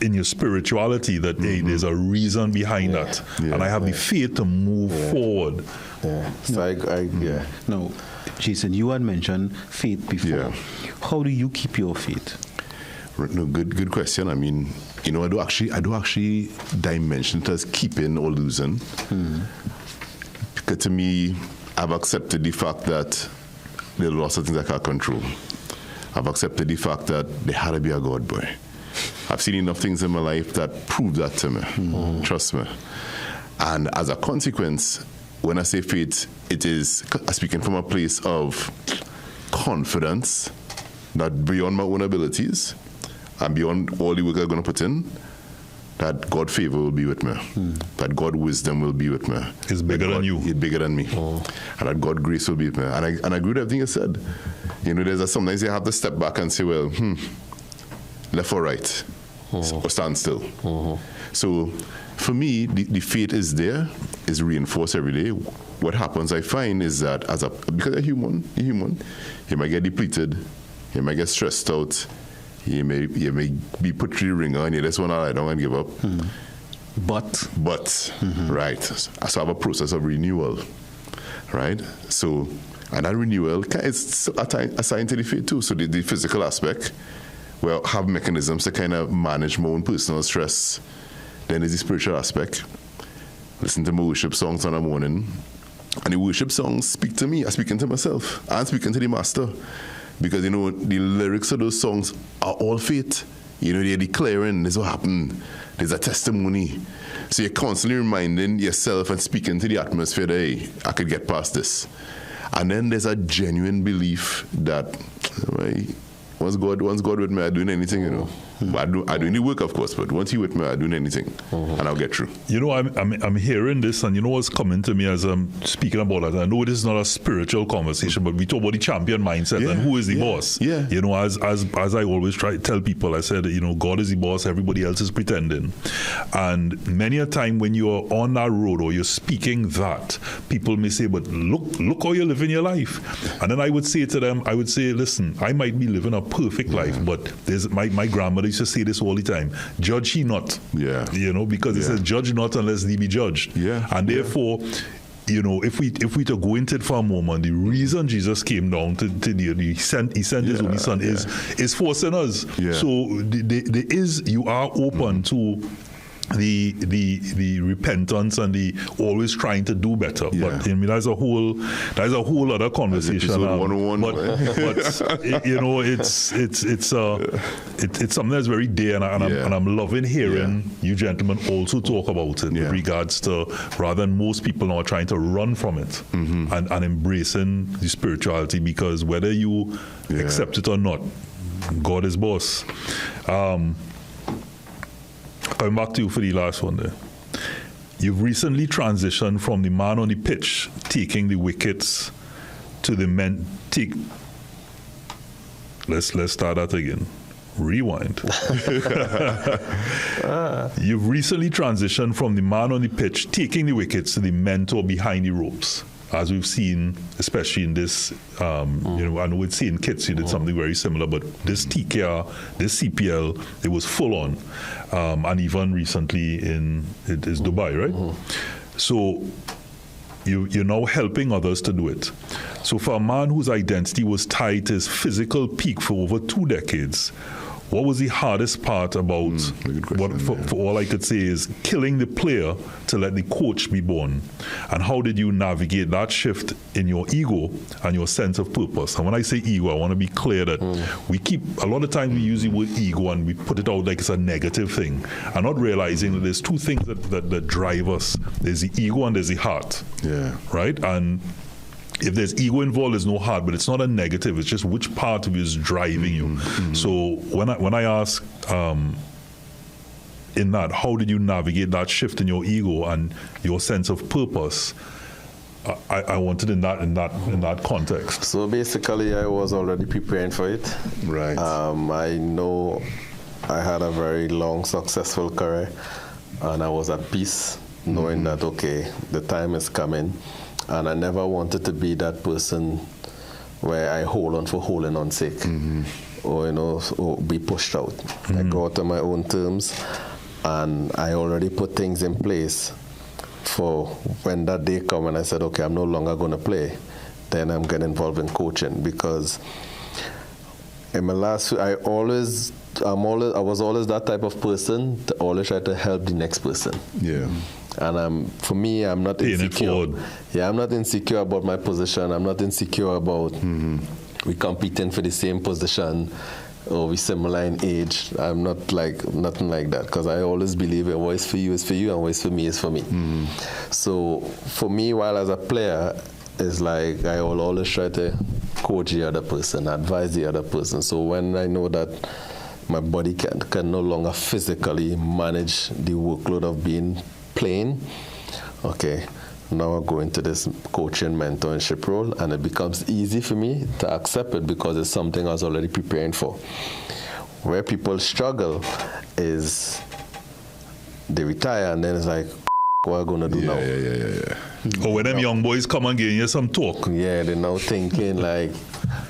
in your spirituality, that, hey, there's a reason behind that. And I have the faith to move forward. So Now, Jason, you had mentioned faith before. Yeah. How do you keep your faith? No, good question. I mean, I do actually dimension it as keeping or losing. Because to me, I've accepted the fact that there are lots of things I can't control. I've accepted the fact that there had to be a God, boy. I've seen enough things in my life that prove that to me. Trust me. And as a consequence, when I say faith, it is speaking from a place of confidence that beyond my own abilities and beyond all the work I'm going to put in, that God favor will be with me, that God wisdom will be with me. It's bigger than you. It's bigger than me. And that God grace will be with me. And I agree with everything you said. Sometimes you have to step back and say, well, left or right, or stand still. So for me, the faith is there, is reinforced every day. What happens, I find, is that because you're human, you might get depleted, you might get stressed out, you may be put through the ringer and you just want to lie down and give up. But right. So I have a process of renewal, right? So, and that renewal is assigned to the faith too. So the physical aspect, well, have mechanisms to kind of manage my own personal stress. Then there's the spiritual aspect. Listen to my worship songs on the morning. And the worship songs speak to me. I'm speaking to myself. I'm speaking to the master. Because, the lyrics of those songs are all faith. They're declaring, this will happen. There's a testimony. So you're constantly reminding yourself and speaking to the atmosphere that, hey, I could get past this. And then there's a genuine belief that, once God with me, I'm doing anything, I do any work, of course, but once He with me, I'm doing anything, and I'll get through. I'm hearing this, and what's coming to me as I'm speaking about that. I know this is not a spiritual conversation, but we talk about the champion mindset and who is the boss. Yeah. As I always try to tell people, I said, God is the boss, everybody else is pretending. And many a time when you're on that road or you're speaking that, people may say, but look how you're living your life. And then I would say to them, listen, I might be living a perfect life, but there's my grandmother used to say this all the time, judge ye not. Yeah. Because it says judge not unless thee be judged. Yeah. And therefore, if we to go into it for a moment, the reason Jesus came down to the earth, he sent his only son is for sinners. Yeah. So you are open to the repentance and the always trying to do better. Yeah. But that's a whole other conversation. It's something that's very dear, and I'm loving hearing you gentlemen also talk about it with regards to, rather than most people now are trying to run from it and embracing the spirituality, because whether you accept it or not, God is boss. Coming back to you for the last one there. You've recently transitioned from the man on the pitch taking the wickets to the men Let's start that again. Rewind. You've recently transitioned from the man on the pitch taking the wickets to the mentor behind the ropes. As we've seen, especially in this, I know we'd seen Kits, you did something very similar, but this TKR, this CPL, it was full on. And even recently it is Dubai, right? So you're now helping others to do it. So for a man whose identity was tied to his physical peak for over 2 decades, what was the hardest part about for all I could say is killing the player to let the coach be born? And how did you navigate that shift in your ego and your sense of purpose? And when I say ego, I want to be clear that a lot of times we use the word ego and we put it out like it's a negative thing, and not realizing that there's 2 things that drive us. There's the ego and there's the heart. Yeah. Right? And if there's ego involved, there's no heart, but it's not a negative. It's just which part of you is driving you. So when I ask in that, how did you navigate that shift in your ego and your sense of purpose? I wanted in that context. So basically, I was already preparing for it. Right. I know I had a very long, successful career, and I was at peace knowing that, okay, the time is coming, and I never wanted to be that person where I hold on for holding on sake, or, or be pushed out. I go out on my own terms, and I already put things in place for when that day come and I said, okay, I'm no longer going to play, then I'm getting involved in coaching, because in my last, I was always that type of person to always try to help the next person. Yeah. And for me, I'm not insecure. Yeah, I'm not insecure about my position. I'm not insecure about we competing for the same position or we similar in age. I'm not nothing like that, because I always believe a voice for you is for you and a voice for me is for me. So for me, while as a player, it's like I will always try to coach the other person, advise the other person. So when I know that my body can no longer physically manage the workload of playing, okay, now I go into this coaching mentorship role, and it becomes easy for me to accept it because it's something I was already preparing for. Where people struggle is they retire and then it's like, what are going to do now? Yeah. Or when them young boys come and give you some talk. Yeah, they're now thinking like,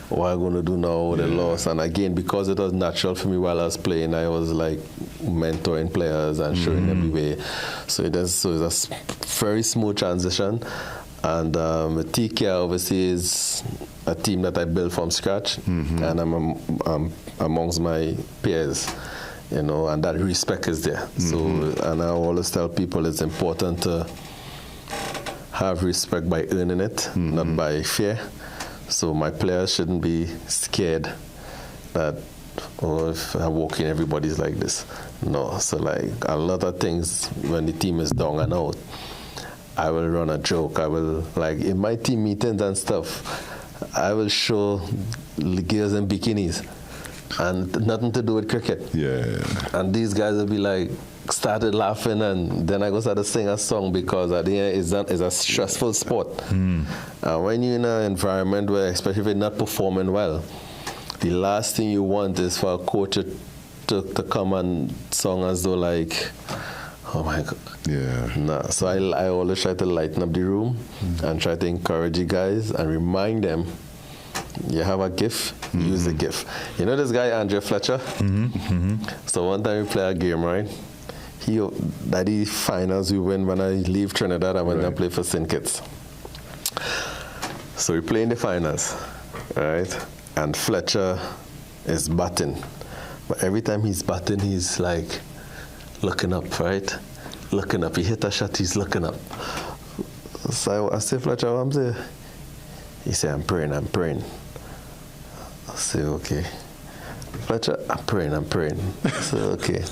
what am I going to do now? They lost. And again, because it was natural for me while I was playing, I was like mentoring players and showing them the way. So it's a very smooth transition. And TK obviously is a team that I built from scratch, and I'm amongst my peers. And that respect is there. So, and I always tell people it's important to have respect by earning it, not by fear. So my players shouldn't be scared that, if I walk in, everybody's like this. No, so like a lot of things when the team is down and out, I will run a joke. I will, like in my team meetings and stuff, I will show girls in bikinis. And nothing to do with cricket. Yeah. And these guys will be like, started laughing, and then I go start to sing a song, because at the end it's a stressful sport. And when you're in an environment where, especially if you're not performing well, the last thing you want is for a coach to come and song as though like, oh my God. Yeah. Nah. So I always try to lighten up the room and try to encourage you guys and remind them, you have a gift, use the gift. You know this guy, Andrew Fletcher? So one time we play a game, right? That the finals we win when I leave Trinidad, I went and play for St. Kitts. So we play in the finals, right? And Fletcher is batting. But every time he's batting, he's like looking up, right? Looking up. He hit a shot, he's looking up. So I say, Fletcher, what I'm saying? He said, I'm praying. I say, okay. Fletcher, I'm praying. So, okay.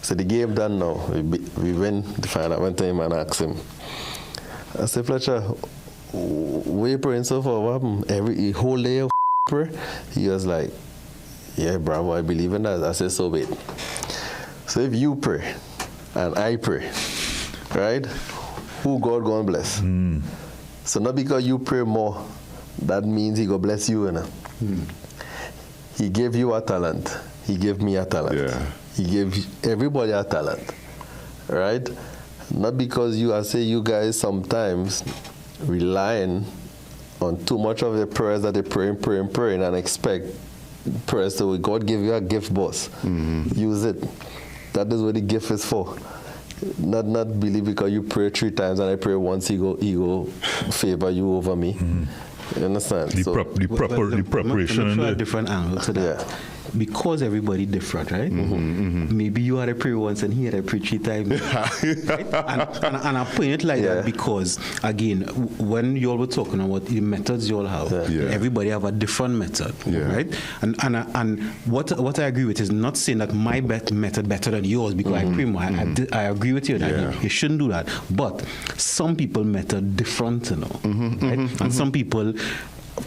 So the game done now. We win the final. I went to him and asked him. I said, Fletcher, what you praying so far? What happened? Every whole day of prayer? He was like, yeah, bravo, I believe in that. I said, so wait. So if you pray and I pray, right? Who God gonna bless? So not because you pray more, that means he gonna bless you, He gave you a talent. He gave me a talent. Yeah. He gave everybody a talent, right? Not because you guys sometimes relying on too much of the prayers that they praying and expect prayers to God give you a gift, boss. Use it. That is what the gift is for. Not believe because you pray 3 times and I pray once, he go favor you over me. You understand? The preparation. I'm a different angle to that. Yeah. Because everybody different, right? Maybe you had a pray once and he had a pray 3 times. Right? And I point it like that because, again, when you all were talking about the methods you all have, everybody have a different method, right? And what I agree with is not saying that my method better than yours because I pray more. I agree with you that you shouldn't do that. But some people method different, right? And some people,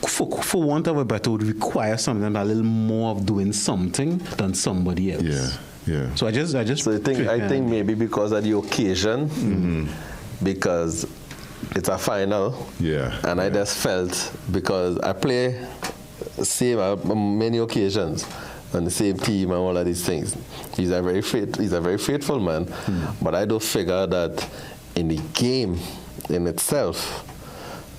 for want of a better, would require something a little more of doing something than somebody else. Yeah. So I just. So I think maybe because of the occasion, because it's a final. Yeah. And I just felt because I play same on many occasions on the same team and all of these things. He's a very faithful man, but I do figure that in the game in itself,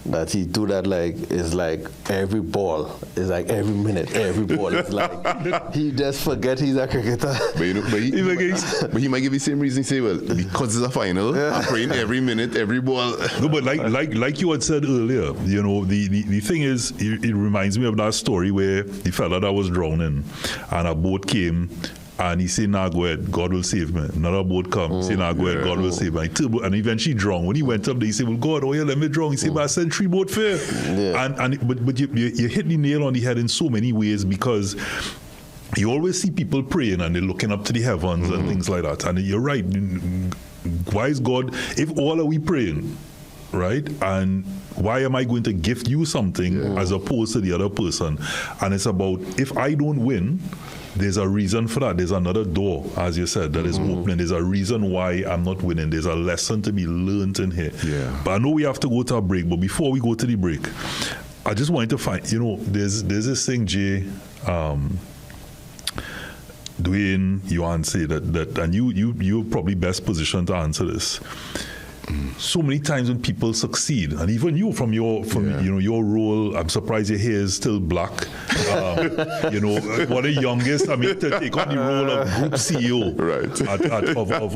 that he do that it's like every ball, it's like every minute, every ball. It's like he just forget he's a cricketer. But he might give the same reason. Say, well, because it's a final, I'm playing every minute, every ball. No, but like you had said earlier, the thing is, it reminds me of that story where the fella that was drowning, and a boat came. And he said, nah, go ahead, God will save me. Another boat come, he said, nah, go ahead, God will save me. And eventually drowned. When he went up there, he said, well, God, let me drown. He said, but I sent 3 boat fare. Yeah. But you hit the nail on the head in so many ways, because you always see people praying and they're looking up to the heavens and things like that. And you're right. Why is God, if all are we praying, right? And why am I going to gift you something as opposed to the other person? And it's about, if I don't win, there's a reason for that. There's another door, as you said, that is opening. There's a reason why I'm not winning. There's a lesson to be learned in here. Yeah. But I know we have to go to a break. But before we go to the break, I just wanted to find, there's this thing, Jay, Dwayne, Johan say that and you're probably best positioned to answer this. So many times when people succeed, and even you from your role, I'm surprised your hair is still black. One of the youngest, to take on the role of group CEO,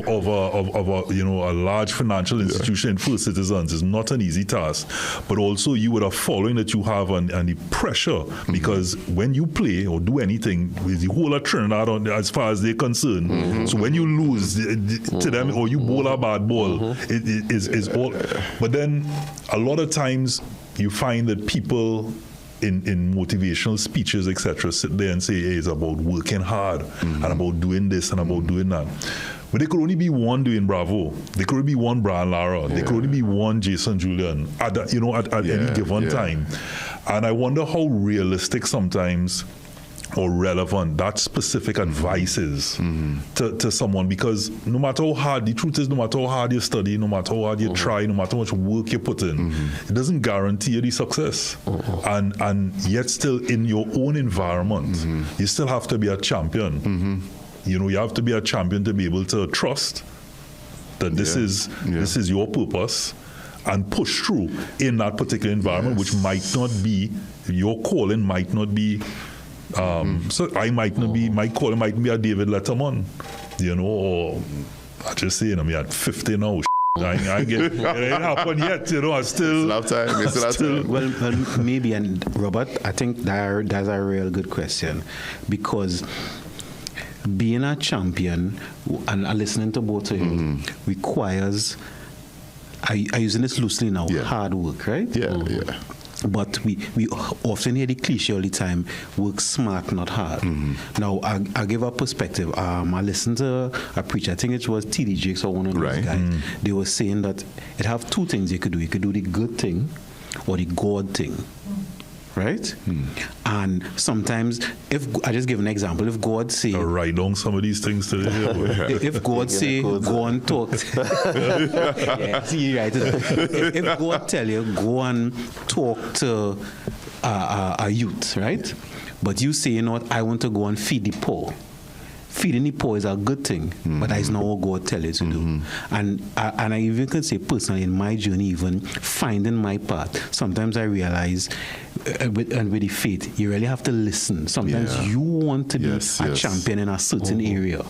of a large financial institution, First Citizens, is not an easy task. But also you with a following that you have and the pressure, because when you play or do anything, with the whole of Trinidad on as far as they're concerned. So when you lose to them or you bowl a bad ball, it is all. But then a lot of times you find that people in motivational speeches, etc., sit there and say, hey, it's about working hard and about doing this and about doing that. But there could only be one doing Bravo. There could only be one Brian Lara. There could only be one Jason Julian at any given time. And I wonder how realistic sometimes or relevant that specific advice is to someone, because no matter how hard, the truth is, no matter how hard you study, no matter how hard you try, no matter how much work you put in, it doesn't guarantee you the success. And yet still in your own environment, you still have to be a champion. You have to be a champion to be able to trust that this is your purpose and push through in that particular environment, which might not be, your calling might not be. So I might not be, my calling might be a David Letterman, or I just saying, I'm at 50 now. I get it ain't happened yet, I still have time. Well, maybe, and Robert, I think that's a real good question, because being a champion and listening to both of you requires, I'm using this loosely now, hard work, right? But we often hear the cliche all the time, work smart, not hard. Now, I'll give a perspective. I listened to a preacher, I think it was T.D. Jakes or one of those guys. They were saying that it have 2 things you could do. You could do the good thing or the God thing. Right? And sometimes, if I just give an example, if God say, I'll write down some of these things today. If God say, go and talk. If God tell you, go and talk to a youth, right? But you say, I want to go and feed the poor. Feeding the poor is a good thing, but that is not what God tells you to do. And I even can say personally, in my journey, even finding my path, sometimes I realize, with the faith, you really have to listen. Sometimes you want to be a champion in a certain area,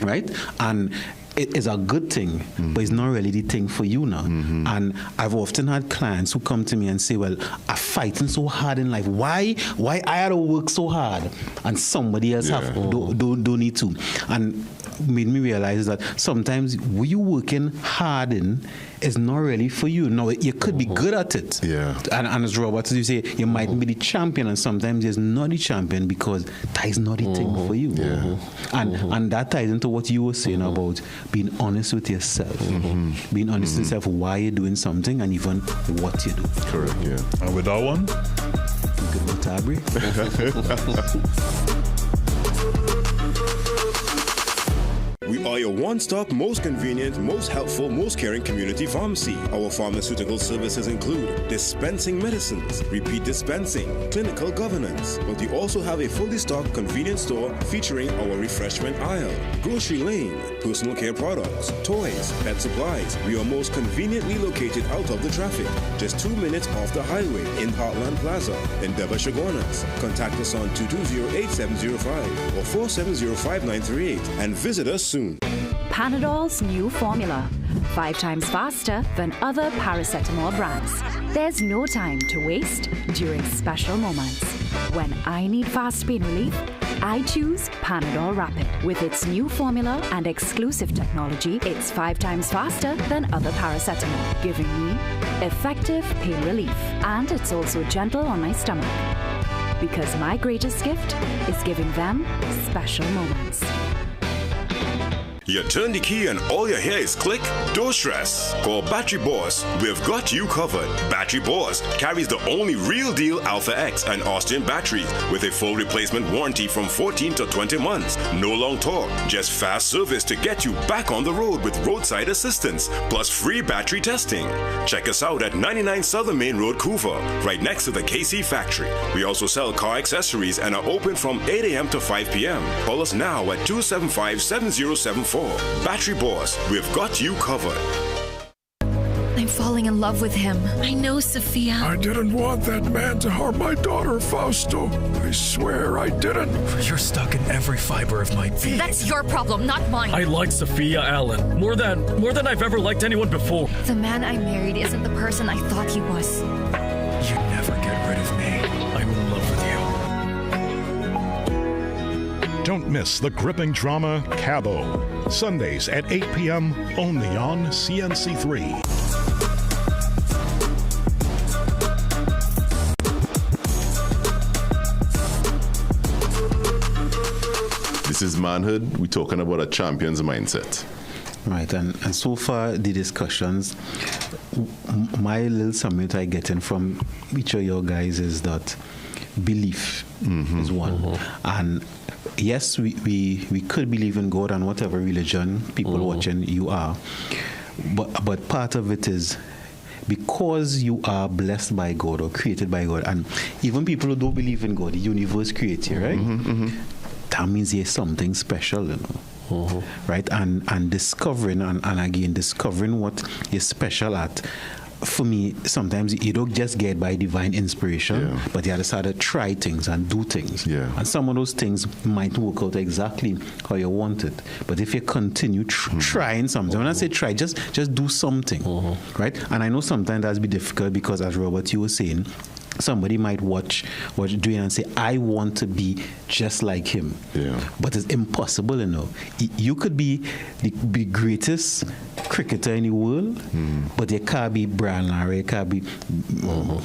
right? And it is a good thing, but it's not really the thing for you now. And I've often had clients who come to me and say, well, I'm fighting so hard in life. Why I had to work so hard and somebody else don't need to? And made me realize that sometimes what you're working hard in is not really for you. No, you could be good at it. And as Robert, as you say, you might be the champion, and sometimes you're not the champion because that is not the thing for you. And that ties into what you were saying about being honest with yourself. Being honest with yourself, why you're doing something and even what you do. Correct, And with that one, good luck, Tabri. We are your your one-stop, most convenient, most helpful, most caring community pharmacy. Our pharmaceutical services include dispensing medicines, repeat dispensing, clinical governance, but we also have a fully stocked convenience store featuring our refreshment aisle, grocery lane, personal care products, toys, pet supplies. We are most conveniently located out of the traffic, just 2 minutes off the highway in Heartland Plaza, Endeavour, Chaguanas. Contact us on 220-8705 or 470-5938 and visit us soon. Panadol's new formula, 5 times faster than other paracetamol brands. There's no time to waste during special moments. When I need fast pain relief, I choose Panadol Rapid. With its new formula and exclusive technology, it's 5 times faster than other paracetamol, giving me effective pain relief. And it's also gentle on my stomach. Because my greatest gift is giving them special moments. You turn the key and all you hear is click? Don't stress. Call Battery Boss. We've got you covered. Battery Boss carries the only real deal Alpha X and Austin batteries with a full replacement warranty from 14 to 20 months. No long talk, just fast service to get you back on the road with roadside assistance, plus free battery testing. Check us out at 99 Southern Main Road, Couva, right next to the KC factory. We also sell car accessories and are open from 8 a.m. to 5 p.m. Call us now at 275-7074. Battery Boss, we've got you covered. I'm falling in love with him. I know, Sophia. I didn't want that man to harm my daughter, Fausto. I swear I didn't. You're stuck in every fiber of my being. That's your problem, not mine. I like Sophia Allen more than I've ever liked anyone before. The man I married isn't the person I thought he was. You never get rid of me. I'm in love with you. Don't miss the gripping drama Cabo. Sundays at 8 p.m. only on CNC3. This is Manhood. We're talking about a champion's mindset. Right, and so far the discussions, my little summit I get in from each of your guys is that belief is one. And yes, we could believe in God and whatever religion people watching you are, but part of it is because you are blessed by God or created by God, and even people who don't believe in God, the universe creates you, right? That means there's something special, you know. Right, and discovering and again discovering what you're special at. For me, sometimes you don't just get by divine inspiration, but you have to start to try things and do things. And some of those things might work out exactly how you want it. But if you continue trying something, when I say try, just do something, right? And I know sometimes that's be difficult because, as Robert, you were saying, somebody might watch what you're doing and say, I want to be just like him. But it's impossible, you know. You could be the greatest cricketer in the world, but you can't be Brian Lara, you can't be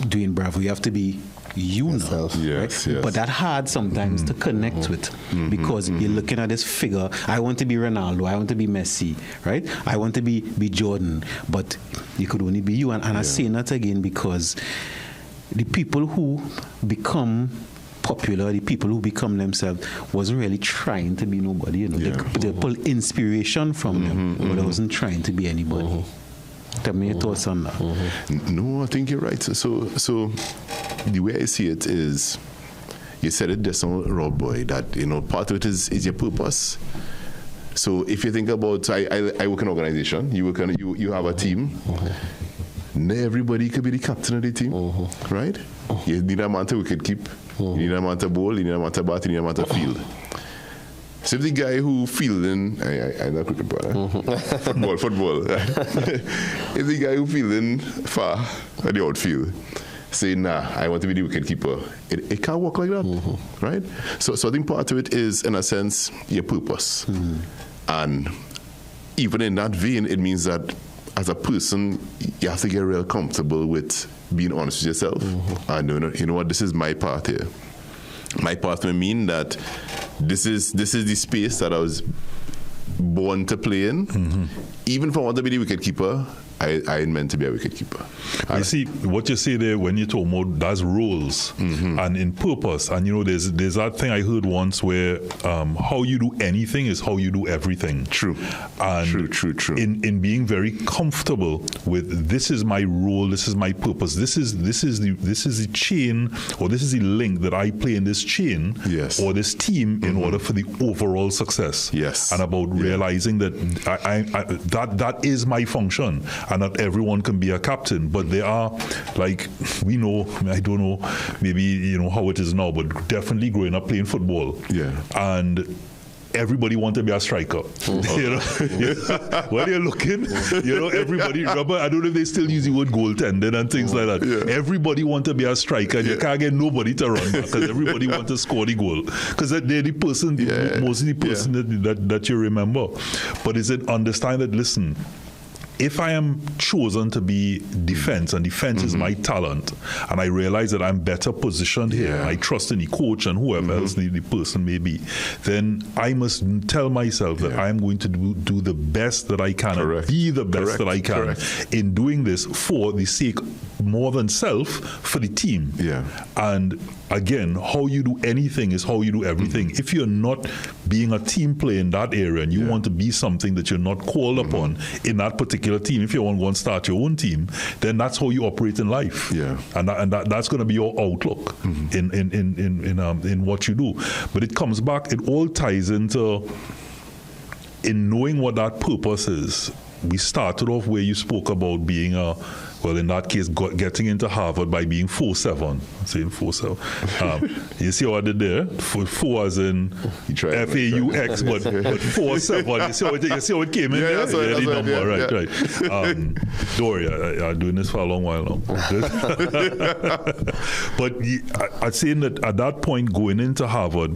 doing Bravo. You have to be you now. Right? But that's hard sometimes to connect with because you're looking at this figure. I want to be Ronaldo, I want to be Messi, right? I want to be Jordan, but you could only be you. And I'm saying that again because the people who become popular, the people who become themselves, wasn't really trying to be nobody, you know. They pull inspiration from them, but they wasn't trying to be anybody. Tell me your thoughts on that. No, I think you're right. So the way I see it is, you said it just on Rob Boy, that, you know, part of it is your purpose. So if you think about, I work in an organization, you have a team. Not everybody could be the captain of the team, right? You need a man to wicket keep, you need a man to bowl, you need a man to bat, you need a man to field. So if the guy who fielding, I'm not cricket player, football. If the guy who fielding far at the outfield say, nah, I want to be the wicket keeper, it can't work like that, right? So I think part of it is, in a sense, your purpose. And even in that vein, it means that as a person, you have to get real comfortable with being honest with yourself. And you know what, this is my part here. My part may mean that this is the space that I was born to play in. Even if I want to be the wicketkeeper, I ain't meant to be a wicketkeeper. You see, what you say there when you talk about that's roles and in purpose. And there's that thing I heard once where how you do anything is how you do everything. True. And true. In being very comfortable with this is my role, this is my purpose, this is the chain, or this is the link that I play in this chain, or this team in order for the overall success. Yes. And about realizing that that is my function. And not everyone can be a captain, but there are, like, we know, I don't know, maybe, how it is now, but definitely growing up playing football. Yeah. And everybody want to be a striker. When you're looking, everybody, Robert, I don't know if they still use the word goaltender and things like that. Yeah. Everybody want to be a striker, and you can't get nobody to run back because everybody want to score the goal. Because they're the person, mostly the person that you remember. But is it understand that, listen, if I am chosen to be defense, and defense is my talent, and I realize that I'm better positioned here, and I trust in the coach and whoever else the person may be, then I must tell myself that I am going to do the best that I can, and be the best that I can in doing this for the sake more than self, for the team. Yeah. And again, how you do anything is how you do everything. If you're not being a team player in that area and you want to be something that you're not called upon in that particular team, if you want to go and start your own team, then that's how you operate in life. Yeah. And that's going to be your outlook in what you do. But it comes back, it all ties into in knowing what that purpose is. We started off where you spoke about being well, in that case, getting into Harvard by being 4'7". I'm saying 4'7". You see what I did there? 4 as in FAUX, but 4'7". You see how it came in there? The number, right. Dory, I'm doing this for a long while now. But I'm saying that at that point, going into Harvard,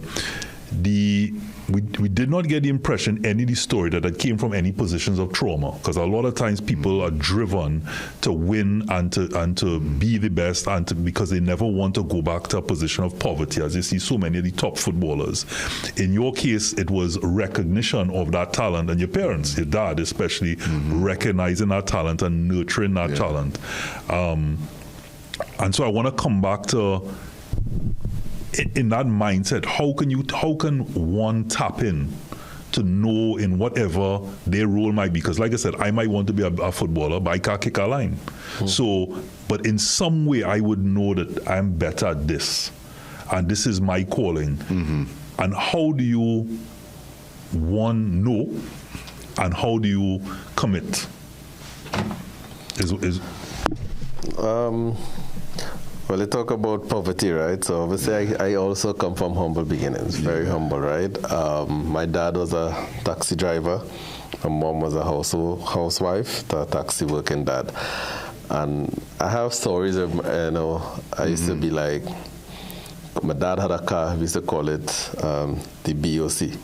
we did not get the impression, any of the story, that it came from any positions of trauma, because a lot of times people are driven to win and to be the best, because they never want to go back to a position of poverty, as you see so many of the top footballers. In your case, it was recognition of that talent, and your parents, your dad especially, recognizing that talent and nurturing that talent. And so I want to come back to, in that mindset, how can one tap in to know in whatever their role might be? Because like I said, I might want to be a footballer, but I can't kick a line. So, but in some way I would know that I'm better at this, and this is my calling. And how do you, one, know, and how do you commit? Well, you talk about poverty, right? So obviously I also come from humble beginnings, very humble, right? My dad was a taxi driver. My mom was a housewife, a taxi working dad. And I have stories of, I used to be like, my dad had a car, we used to call it the BOC.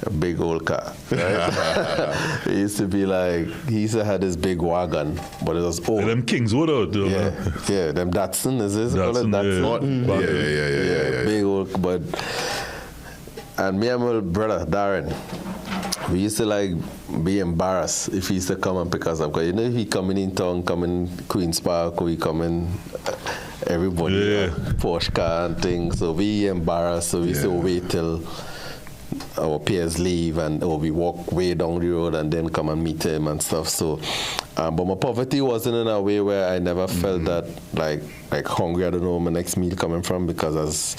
A big old car, right? It used to be like, he used to have this big wagon, but it was old. And them Kingswood out there. Yeah, them Datsun, is this? Datsun, yeah. Big old, but, and me and my brother, Darren, we used to like be embarrassed if he used to come and pick us up. Because if he coming in town, coming Queen's Park, or he coming, everybody, Porsche car and things, so we embarrassed, so we used to wait till our peers leave, or we walk way down the road and then come and meet him and stuff. So, but my poverty wasn't in a way where I never felt that like hungry. I don't know where my next meal coming from, because as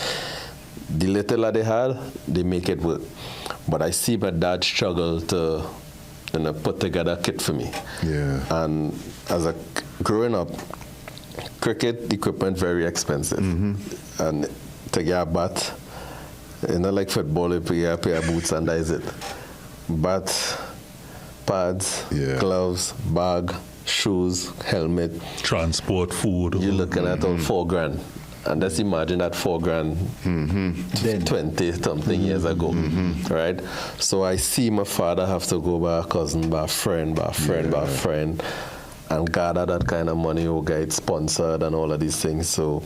the little that they had, they make it work. But I see my dad struggle to put together a kit for me. Yeah. And as a growing up, cricket equipment very expensive, and to get a bat. Not like football, you pay a pair of boots and that is it. Bat, pads, gloves, bag, shoes, helmet. Transport, food. You're looking at all $4,000. And let's imagine that $4,000 20-something years ago, right? So I see my father have to go by a cousin, by a friend, and gather that kind of money or get sponsored and all of these things. So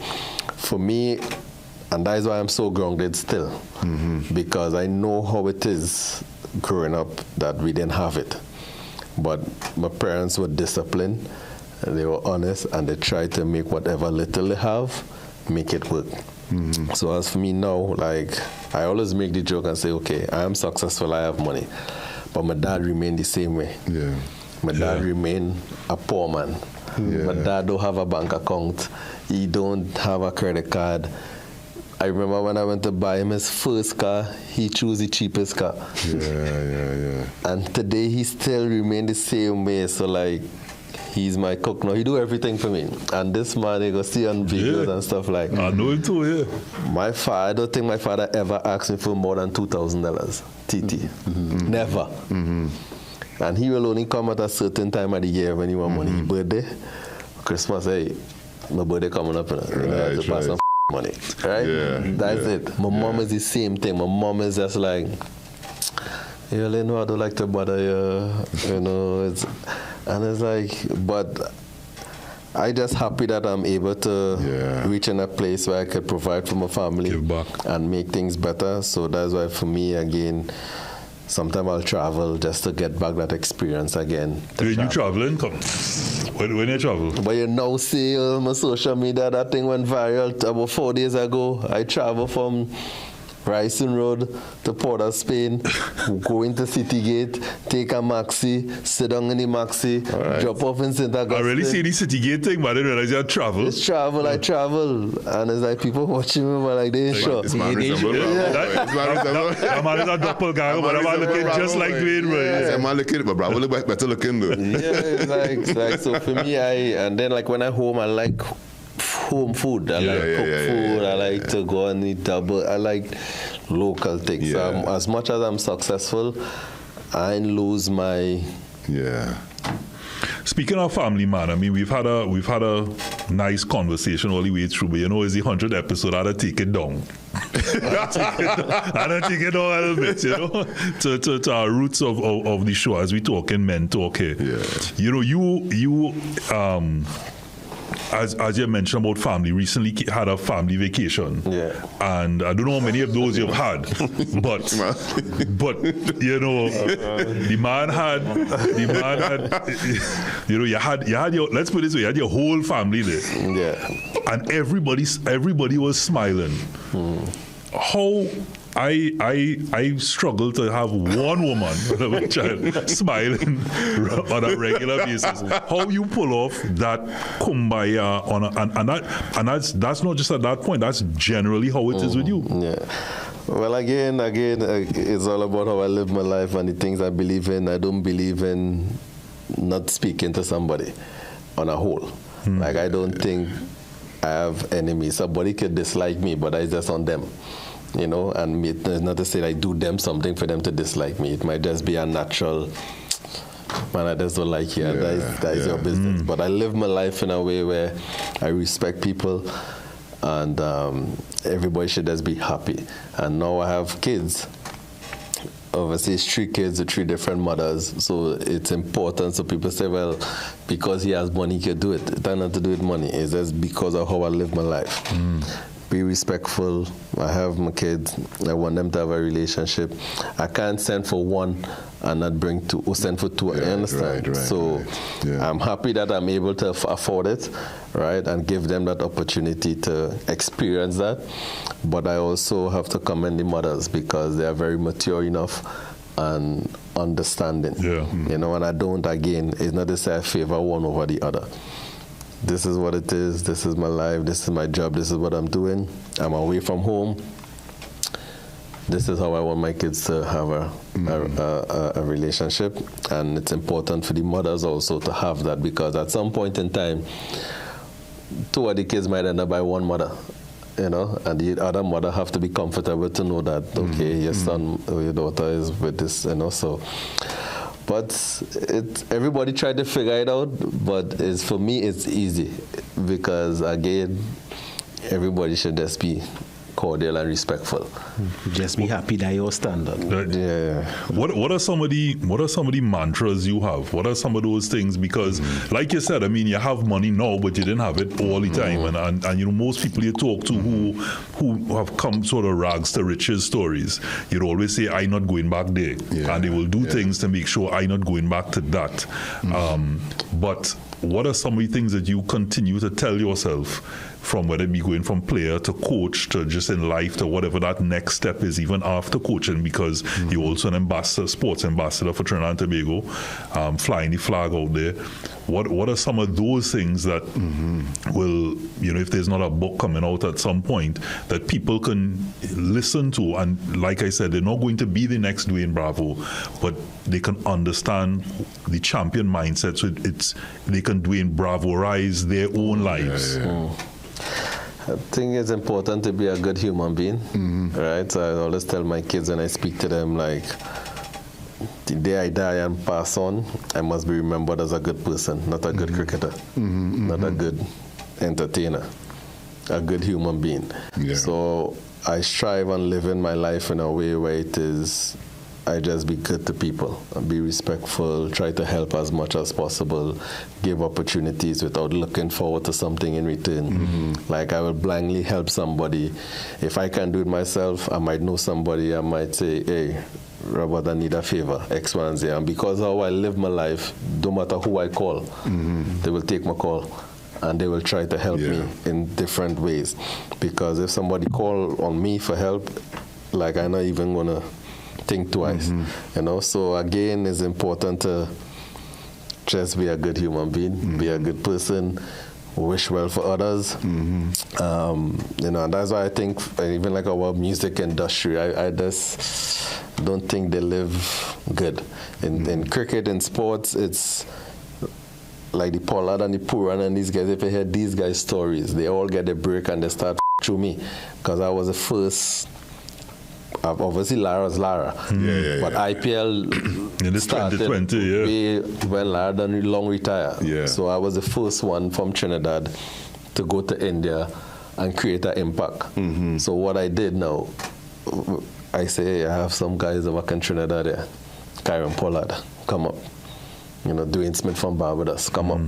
for me, and that is why I'm so grounded still, because I know how it is growing up that we didn't have it. But my parents were disciplined, and they were honest, and they tried to make whatever little they have, make it work. So as for me now, like, I always make the joke and say, okay, I am successful, I have money. But my dad remained the same way. My dad remained a poor man. My dad don't have a bank account. He don't have a credit card. I remember when I went to buy him his first car, he chose the cheapest car. And today he still remain the same way. So like, he's my cook now. He do everything for me. And this man, he go see on videos and stuff like. I know him too, My father, I don't think my father ever asked me for more than $2,000 TT. Never. And he will only come at a certain time of the year when he want money. Birthday, Christmas, hey, my birthday coming up, you know, I have to pass some money, right? That's it. My mom is the same thing. My mom is just like, you know, I don't like to bother you, you know, and it's like, but I just happy that I'm able to reach in a place where I could provide for my family and make things better. So that's why for me, again, sometimes I'll travel just to get back that experience again. You traveling? Come. When you travel? But you now see on my social media, that thing went viral about 4 days ago. I travel from Rising Road to Port of Spain, go into City Gate, take a maxi, sit down in the maxi, drop off in St. Augustine. I really see the City Gate thing, but I didn't realize you had travel. It's travel, I travel. And it's like people watching me, but like they ain't sure. This man resemble that man is a doppelganger, but I'm looking just like Dwayne, bro. I'm looking, but bro, I will look better looking though. It's like, so for me, and then like when I'm home, I like home food. I like cook food. I like to go and eat double. I like local things. As much as I'm successful, I ain't lose my Speaking of family, man, I mean we've had a nice conversation all the way through, but you know, it's the 100th episode. I had to take it down. I had to take it down a little bit, you know, to our roots of the show as we talking men talk here. You know, you as you mentioned about family, recently had a family vacation. And I don't know how many of those you've had, but you know, the man had, you know, you had your, let's put it this way, you had your whole family there. And everybody was smiling. How I struggle to have one woman with a child smiling on a regular basis. How you pull off that kumbaya and that's not just at that point. That's generally how it is with you. Well, again, it's all about how I live my life and the things I believe in. I don't believe in not speaking to somebody on a whole. Like I don't think I have enemies. Somebody could dislike me, but it's just on them. You know, and it's not to say I do them something for them to dislike me. It might just be a natural, man, I just don't like you. That is your business. But I live my life in a way where I respect people, and everybody should just be happy. And now I have kids. Obviously, it's 3 kids with 3 different mothers, so it's important. So people say, well, because he has money, he can do it. It has nothing to do with money. It's just because of how I live my life. Be respectful. I have my kids. I want them to have a relationship. I can't send for one and not bring 2, or send for 2. I understand. I'm happy that I'm able to afford it, right, and give them that opportunity to experience that. But I also have to commend the mothers because they are very mature enough and understanding. You know, and I don't, again, it's not to say I favor one over the other. This is what it is. This is my life. This is my job. This is what I'm doing. I'm away from home. This is how I want my kids to have a relationship. And it's important for the mothers also to have that, because at some point in time, 2 of the kids might end up by one mother, you know, and the other mother have to be comfortable to know that, okay, your son or your daughter is with this, you know, so. But everybody tried to figure it out, but for me, it's easy because, again, everybody should just be cordial and respectful. Just be happy that your standard. What are some of the mantras you have? What are some of those things? Because, like you said, I mean, you have money now, but you didn't have it all the time. And you know, most people you talk to who have come sort of rags to riches stories, you'd always say, "I'm not going back there," and they will do things to make sure I'm not going back to that. But what are some of the things that you continue to tell yourself, from whether it be going from player to coach to just in life to whatever that next step is, even after coaching, because you're also an ambassador, sports ambassador for Trinidad and Tobago, flying the flag out there. What are some of those things that will, you know, if there's not a book coming out at some point, that people can listen to, and like I said, they're not going to be the next Dwayne Bravo, but they can understand the champion mindset, so they can Dwayne Bravo-rise their own lives. I think it's important to be a good human being, right? So I always tell my kids when I speak to them, like, the day I die and pass on, I must be remembered as a good person, not a good cricketer, not a good entertainer, a good human being. So I strive on living my life in a way where it is, I just be good to people, be respectful, try to help as much as possible, give opportunities without looking forward to something in return. Like, I will blindly help somebody. If I can do it myself, I might know somebody, I might say, "Hey, Robert, I need a favor, X, Y, and Z." And because how I live my life, no matter who I call, they will take my call and they will try to help me in different ways. Because if somebody call on me for help, like, I'm not even going to think twice, you know. So again, it's important to just be a good human being, be a good person, wish well for others. You know, and that's why I think even like our music industry, I just don't think they live good. In cricket and sports, it's like the Pollard and the Puran and these guys. If you hear these guys' stories, they all get a break and they start through me, because I was the first. Obviously, Lara's Lara, but IPL started 2020, when Lara done long retire. So I was the first one from Trinidad to go to India and create an impact. So what I did now, I say, hey, I have some guys that work in Trinidad there. Kyron Pollard, come up. You know, Dwayne Smith from Barbados, come up.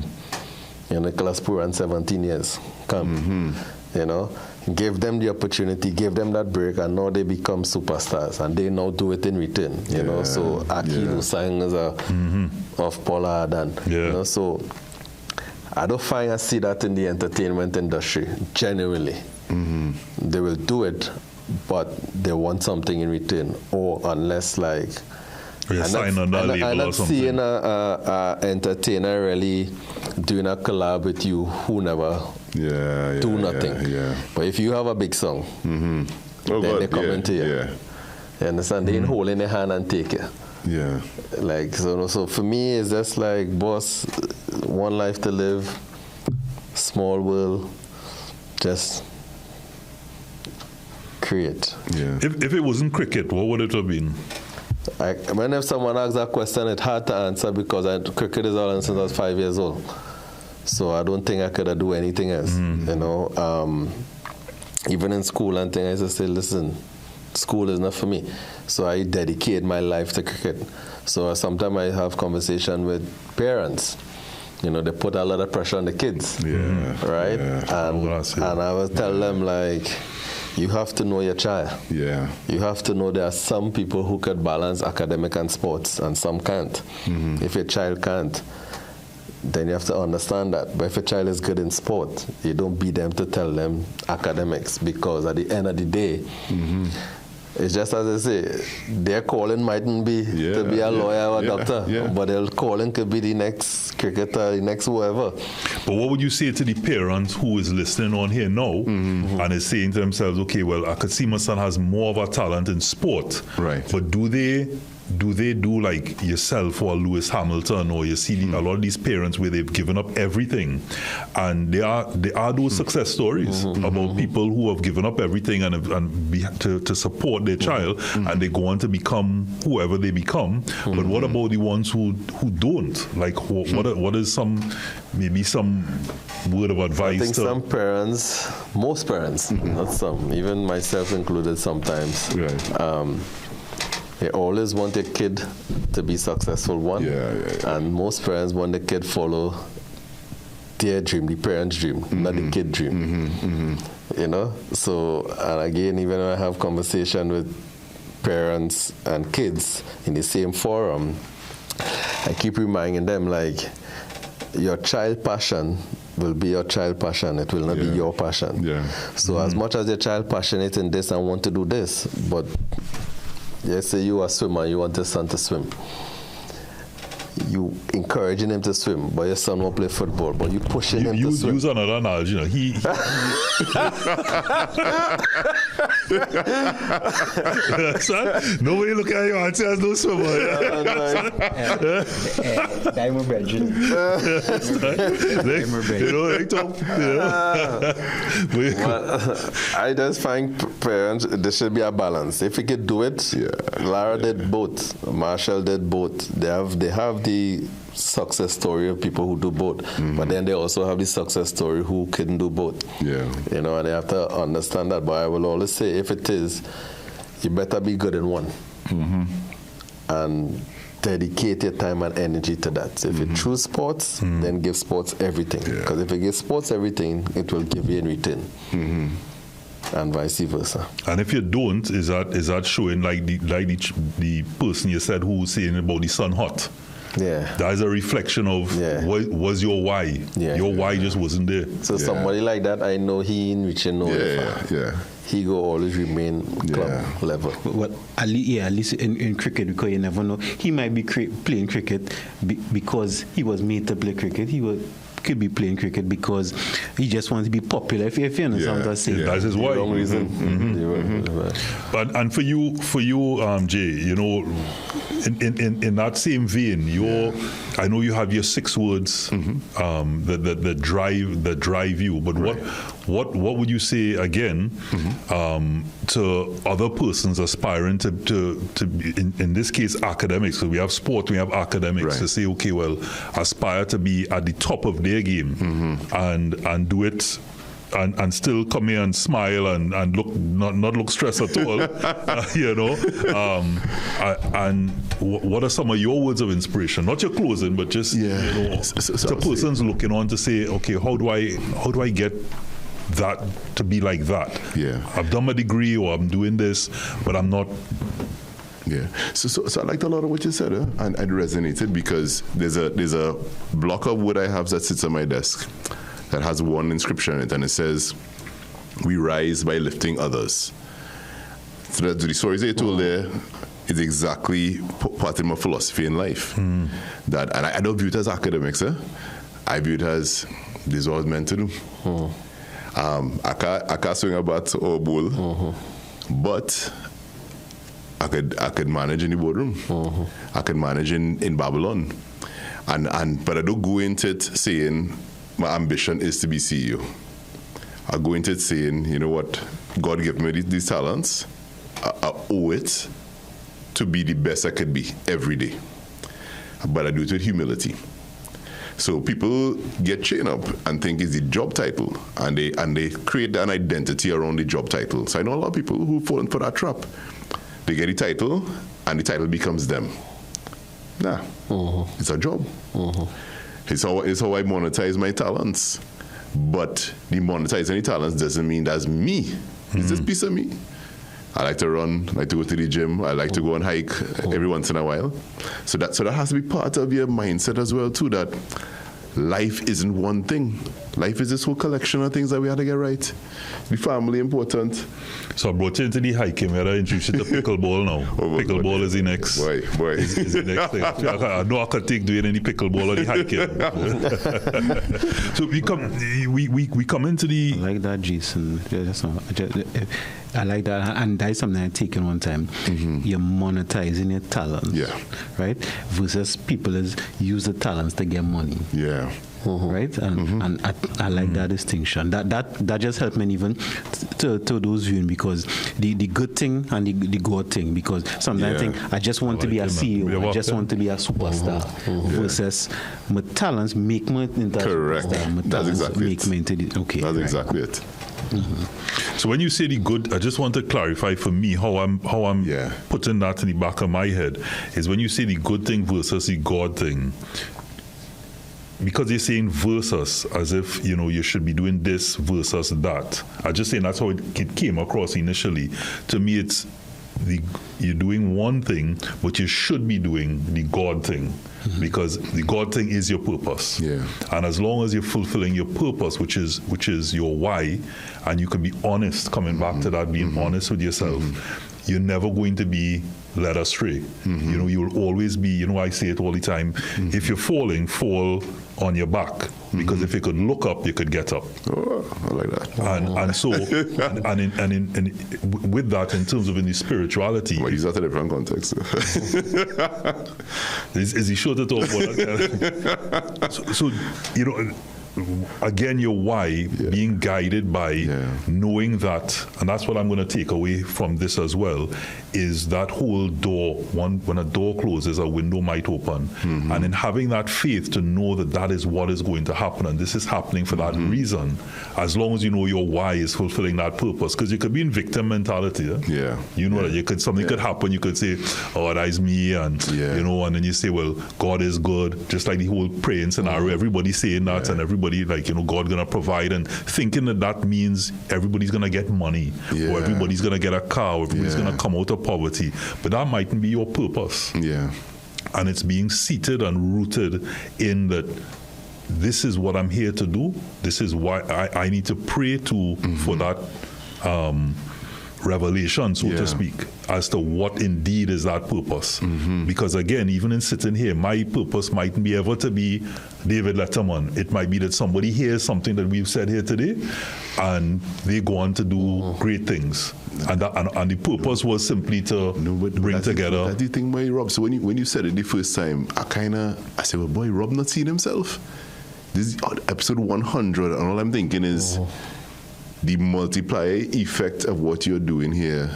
You know, Nicholas Puran, 17 years, come. You know, give them the opportunity, give them that break, and now they become superstars, and they now do it in return. You know, so Akilu sang as of Pollard, and you know, so I don't find I see that in the entertainment industry. Genuinely, they will do it, but they want something in return, or unless like. I'm not seeing a entertainer really doing a collab with you who never do nothing. But if you have a big song, then they come into you. You understand? They ain't holding their hand and take it. Like, so for me, it's just like, boss, one life to live, small world, just create. If it wasn't cricket, what would it have been? Whenever someone asks that question, it's hard to answer, because cricket is all since I was 5 years old. So I don't think I could do anything else. You know, even in school and things, I used to say, listen, school is not for me. So I dedicate my life to cricket. So sometimes I have conversation with parents. You know, they put a lot of pressure on the kids, right? And I will tell them, like, you have to know your child. You have to know there are some people who could balance academic and sports, and some can't. If your child can't, then you have to understand that. But if a child is good in sport, you don't beat them to tell them academics, because at the end of the day, it's just as I say, their calling mightn't be to be a lawyer or a doctor, but their calling could be the next cricketer, the next whoever. But what would you say to the parents who is listening on here now and is saying to themselves, okay, well, I could see my son has more of a talent in sport, but do they do they do like yourself or Lewis Hamilton, or you see a lot of these parents where they've given up everything, and there are those success stories about people who have given up everything to support their child, and they go on to become whoever they become. But what about the ones who don't? Like, what is some word of advice? I think some parents, most parents, not some, even myself included sometimes, they always want their kid to be successful, and most parents want the kid follow their dream, the parent's dream, not the kid dream. You know? So, and again, even when I have conversation with parents and kids in the same forum, I keep reminding them, like, your child passion will be your child passion. It will not be your passion. So as much as your child passionate in this and want to do this, but let's say you are a swimmer, you want your son to swim. You encouraging him to swim, but your son won't play football, but you pushing him to swim. Use another analogy, you know. Nobody look at you and say there's no swimmer. Diamond bread, you know, I just find parents, there should be a balance. If we could do it, Lara did both, Marshall did both. They have the success story of people who do both, but then they also have the success story who couldn't do both. You know, and they have to understand that. But I will always say, if it is, you better be good in one, and dedicate your time and energy to that. So if you choose sports, then give sports everything. Because if you give sports everything, it will give you in return. And vice versa. And if you don't, is that showing like the person you said who was saying about the sun hot? That is a reflection of what was your why. Your why just wasn't there. So somebody like that, I know he in reaching he go always remain club level. Well, at least in cricket, because you never know. He might be playing cricket because he was made to play cricket. He could be playing cricket because he just wants to be popular. If you understand what I'm saying, that's his why. Wrong reason. And for you, Jay, you know, in that same vein, I know you have your 6 words that drive you. But what would you say again to other persons aspiring to in this case academics? So we have sport, we have academics to say, okay, well, aspire to be at the top of their game and do it. And still come here and smile and look not look stressed at all, you know. And what are some of your words of inspiration? Not your closing, but just you know, to persons looking on to say, okay, how do I get that to be like that? I've done my degree or I'm doing this, but I'm not. So I liked a lot of what you said, and it resonated because there's a block of wood I have that sits on my desk that has one inscription in it, and it says, "We rise by lifting others." So the stories they told there is exactly part of my philosophy in life. That, and I don't view it as academics. I view it as this is what I was meant to do. I can't swing a bat or a bowl, but I could manage in the boardroom. I could manage in Babylon, but I don't go into it saying my ambition is to be CEO. I go into it saying, you know what, God gave me these talents. I owe it to be the best I could be every day. But I do it with humility. So people get chained up and think it's the job title, and they create an identity around the job title. So I know a lot of people who fall into that trap. They get the title, and the title becomes them. Nah, it's a job. It's how I monetize my talents. But the monetizing the talents doesn't mean that's me. It's this piece of me. I like to run, I like to go to the gym, I like to go and hike every once in a while. So that has to be part of your mindset as well too, that life isn't one thing. Life is this whole collection of things that we have to get right. The family important. So I brought you into the hiking. Where I introduced you to pickleball now. Pickleball is the next. Boy. Is the next thing. I know I could take doing any pickleball or the hiking. So we come into the. I like that, Jason. I like that, and that's something I taken one time. You're monetizing your talents, right? Versus people use the talents to get money, right? And I like that distinction. That just helped me even to those viewing, because the good thing and the God thing. Because sometimes I think I just want to be a CEO, I just want to be a superstar, versus my talents make me into a superstar. My talents make me into the That's exactly it. So when you say the good, I just want to clarify for me how I'm putting that in the back of my head is when you say the good thing versus the God thing, because you're saying versus as if you should be doing this versus that. I'm just saying that's how it came across initially. To me, it's you're doing one thing, but you should be doing the God thing. Because the God thing is your purpose, and as long as you're fulfilling your purpose, which is your why, and you can be honest, coming back to that, being honest with yourself, you're never going to be led astray. You will always be. I say it all the time. If you're falling, fall on your back, because if you could look up, you could get up. Oh, I like that. And so, with that, in terms of in the spirituality, well, use that in a different context. is he sure to talk about that? So again, your why, being guided by knowing that, and that's what I'm going to take away from this as well, is that whole door. When a door closes, a window might open, and in having that faith to know that is what is going to happen, and this is happening for that reason, as long as you know your why is fulfilling that purpose, because you could be in victim mentality. That you could something could happen, you could say, oh, that's me, and and then you say, well, God is good, just like the whole praying scenario. Everybody's saying that, and everybody God gonna provide, and thinking that means everybody's gonna get money, or everybody's gonna get a car, or everybody's gonna come out of poverty, but that mightn't be your purpose. And it's being seated and rooted in that this is what I'm here to do. This is why I need to pray for that revelation, so to speak, as to what indeed is that purpose. Because again, even in sitting here, my purpose mightn't be ever to be David Letterman. It might be that somebody hears something that we've said here today, and they go on to do great things. And the purpose was simply to bring together. That's the thing, boy, Rob. So when you said it the first time, I said, well, boy, Rob not seen himself. This is episode 100, and all I'm thinking is, the multiplier effect of what you're doing here.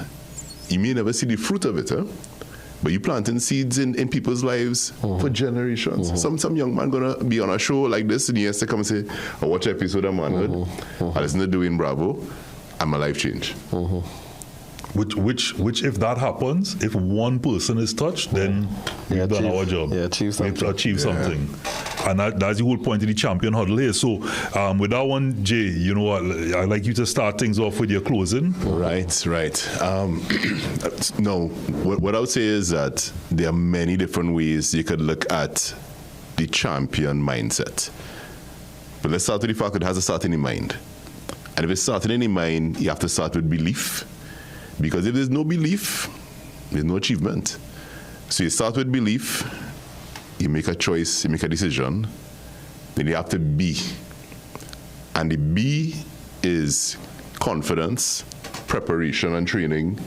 You may never see the fruit of it, but you're planting seeds in people's lives for generations. Some young man gonna be on a show like this, and he has to come and say, I watch an episode of ManHOOD, I listen to Doing Bravo, and my life change. Which, if that happens, if one person is touched, then we've done our job. Achieve something. And that's the whole point of the champion huddle here. So with that one, Jay, I'd like you to start things off with your closing. Right. No, what I would say is that there are many different ways you could look at the champion mindset. But let's start with the fact that it has to start in the mind. And if it's starting in the mind, you have to start with belief. Because if there's no belief, there's no achievement. So you start with belief, you make a choice, you make a decision, then you have to be. And the B is confidence, preparation and training.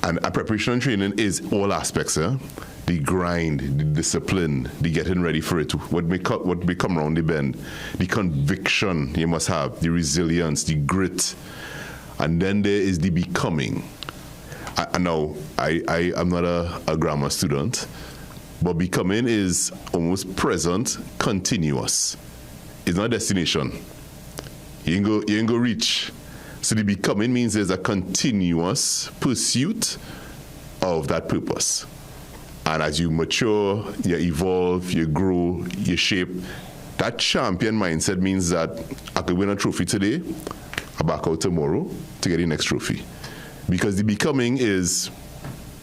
And preparation and training is all aspects, the grind, the discipline, the getting ready for it, what become around the bend, the conviction you must have, the resilience, the grit. And then there is the becoming. I'm not a grammar student, but becoming is almost present, continuous. It's not a destination. You ain't go reach. So the becoming means there's a continuous pursuit of that purpose. And as you mature, you evolve, you grow, you shape. That champion mindset means that I could win a trophy today, I back out tomorrow to get the next trophy. Because the becoming is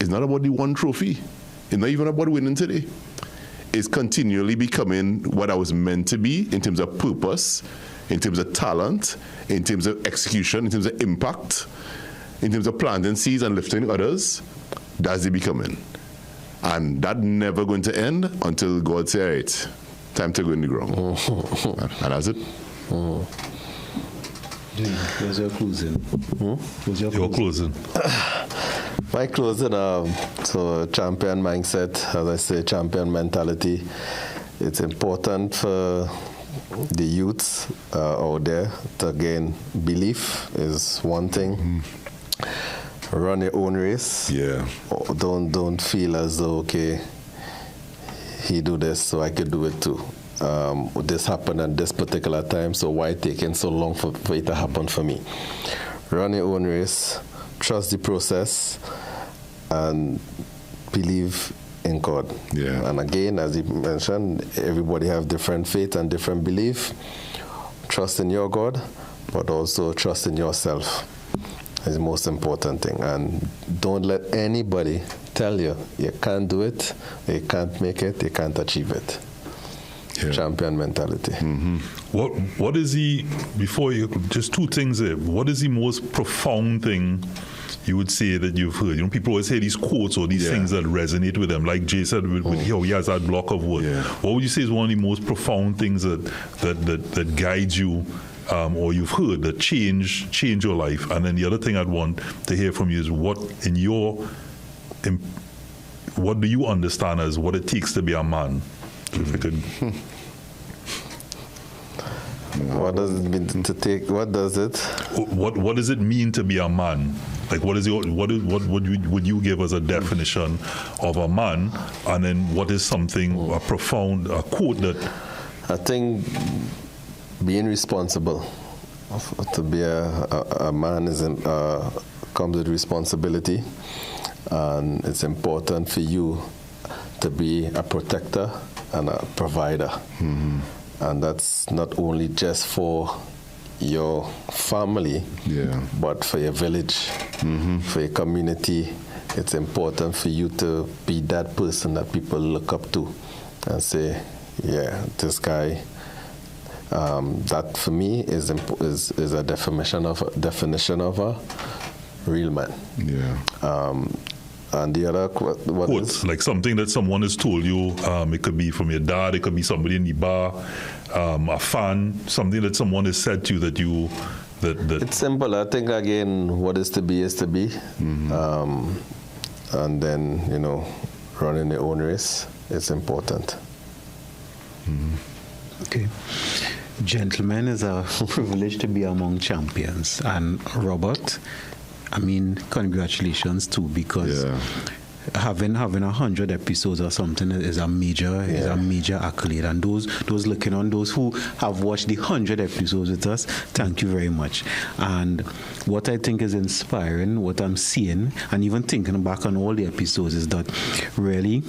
not about the one trophy. It's not even about winning today. is continually becoming what I was meant to be in terms of purpose, in terms of talent, in terms of execution, in terms of impact, in terms of planting seeds and lifting others. That's the becoming. And that never going to end until God say, all right, time to go in the ground. And that's it. What's your closing? What's your closing? My closing, so champion mindset, as I say, champion mentality. It's important for the youths out there to gain belief is one thing. Run your own race. Yeah. Don't feel as though, okay, he do this, so I could do it too. This happened at this particular time, so why taking so long for it to happen for me? Run your own race, trust the process, and believe in God. Yeah. And again, as you mentioned, everybody have different faith and different belief. Trust in your God, but also trust in yourself is the most important thing. And don't let anybody tell you you can't do it, you can't make it, you can't achieve it. Yeah. Champion mentality. Mm-hmm. What is before you, just two things there, what is the most profound thing you would say that you've heard? You know, people always say these quotes or these things that resonate with them, like Jay said, with he has that block of wood. Yeah. What would you say is one of the most profound things that guides you, or you've heard that change your life? And then the other thing I'd want to hear from you is what do you understand as what it takes to be a man? If we could. What does it mean to take? What does it? What does it mean to be a man? Like, what would you give as a definition of a man? And then what is something a quote that? I think being responsible. To be a man comes with responsibility, and it's important for you to be a protector and a provider. Mm-hmm. And that's not only just for your family, but for your village, for your community. It's important for you to be that person that people look up to and say, yeah, this guy, that for me is a definition of a real man. Yeah. And the other what is? Like something that someone has told you. It could be from your dad. It could be somebody in the bar, a fan. Something that someone has said to you that you that. It's simple. I think again, what is to be is to be, and then running your own race is important. Okay. Gentlemen, it's a privilege to be among champions. And Robert, I mean, congratulations too, because having 100 episodes or something is a major accolade. And those looking on, those who have watched the 100 episodes with us, thank you very much. And what I think is inspiring, what I'm seeing, and even thinking back on all the episodes, is that really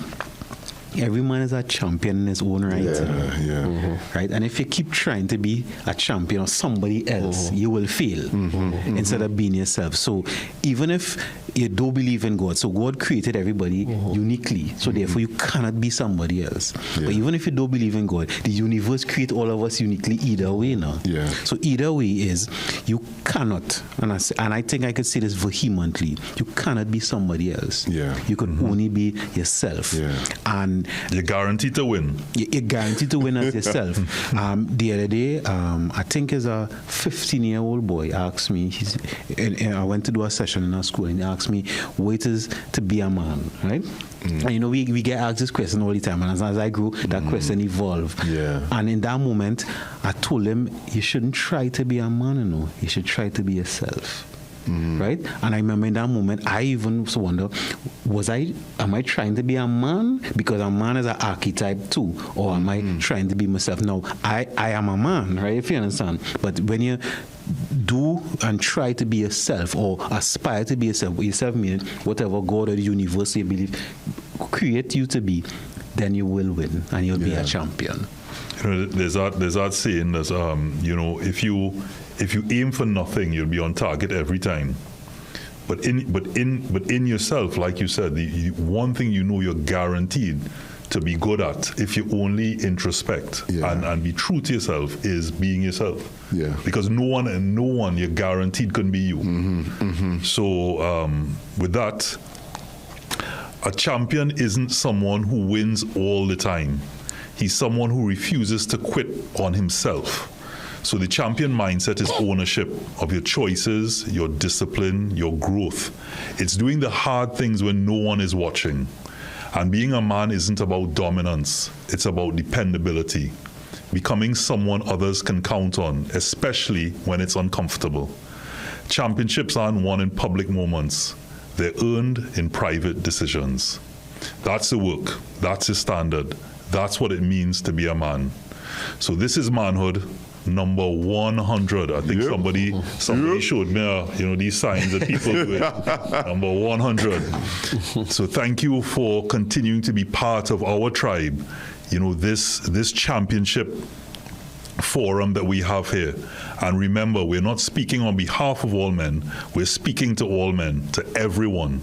every man is a champion in his own right. Right? And if you keep trying to be a champion or somebody else, you will fail instead of being yourself. So even if you don't believe in God, so God created everybody uniquely, so therefore you cannot be somebody else. But even if you don't believe in God, the universe created all of us uniquely either way now. So either way is you cannot, and I think I could say this vehemently, you cannot be somebody else. You can only be yourself. And you're guaranteed to win. You're guaranteed to win as yourself. The other day, I think it's a 15-year-old boy asked me, I went to do a session in our school, and he asked me what it is to be a man, right? And we get asked this question all the time, and as I grew, that question evolved. And in that moment, I told him, you shouldn't try to be a man, you should try to be yourself. Right? And I remember in that moment, I even wonder, am I trying to be a man? Because a man is an archetype too. Or am I trying to be myself? No, I am a man, right? If you understand. But when you do and try to be yourself, or aspire to be yourself meaning whatever God or the universe you believe create you to be, then you will win and you'll be a champion. There's that saying that if you aim for nothing, you'll be on target every time. But in yourself, like you said, the one thing you're guaranteed to be good at if you only introspect and be true to yourself is being yourself. Yeah. Because no one you're guaranteed can be you. So with that, a champion isn't someone who wins all the time. He's someone who refuses to quit on himself. So the champion mindset is ownership of your choices, your discipline, your growth. It's doing the hard things when no one is watching. And being a man isn't about dominance, it's about dependability. Becoming someone others can count on, especially when it's uncomfortable. Championships aren't won in public moments. They're earned in private decisions. That's the work. That's the standard. That's what it means to be a man. So this is manhood, number 100. I think somebody showed me, these signs that people do it. Number 100. So thank you for continuing to be part of our tribe. This championship forum that we have here. And remember, we're not speaking on behalf of all men. We're speaking to all men, to everyone.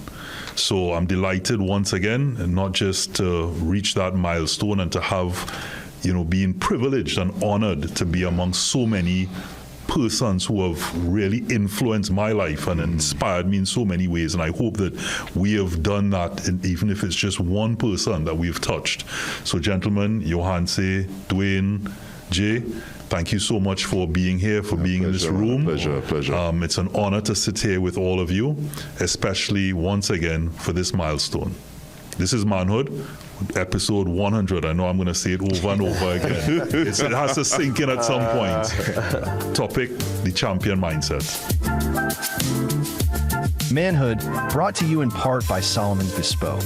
So I'm delighted once again, and not just to reach that milestone and to have, being privileged and honored to be among so many persons who have really influenced my life and inspired me in so many ways. And I hope that we have done that, even if it's just one person that we've touched. So gentlemen, Johanse, Dwayne, Jay, thank you so much for being here, for being in this room. Pleasure. It's an honor to sit here with all of you, especially once again for this milestone. This is Manhood, episode 100. I know I'm going to say it over and over again. It has to sink in at some point. Topic, the champion mindset. Manhood, brought to you in part by Solomon Bespoke.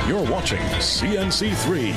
You're watching CNC3.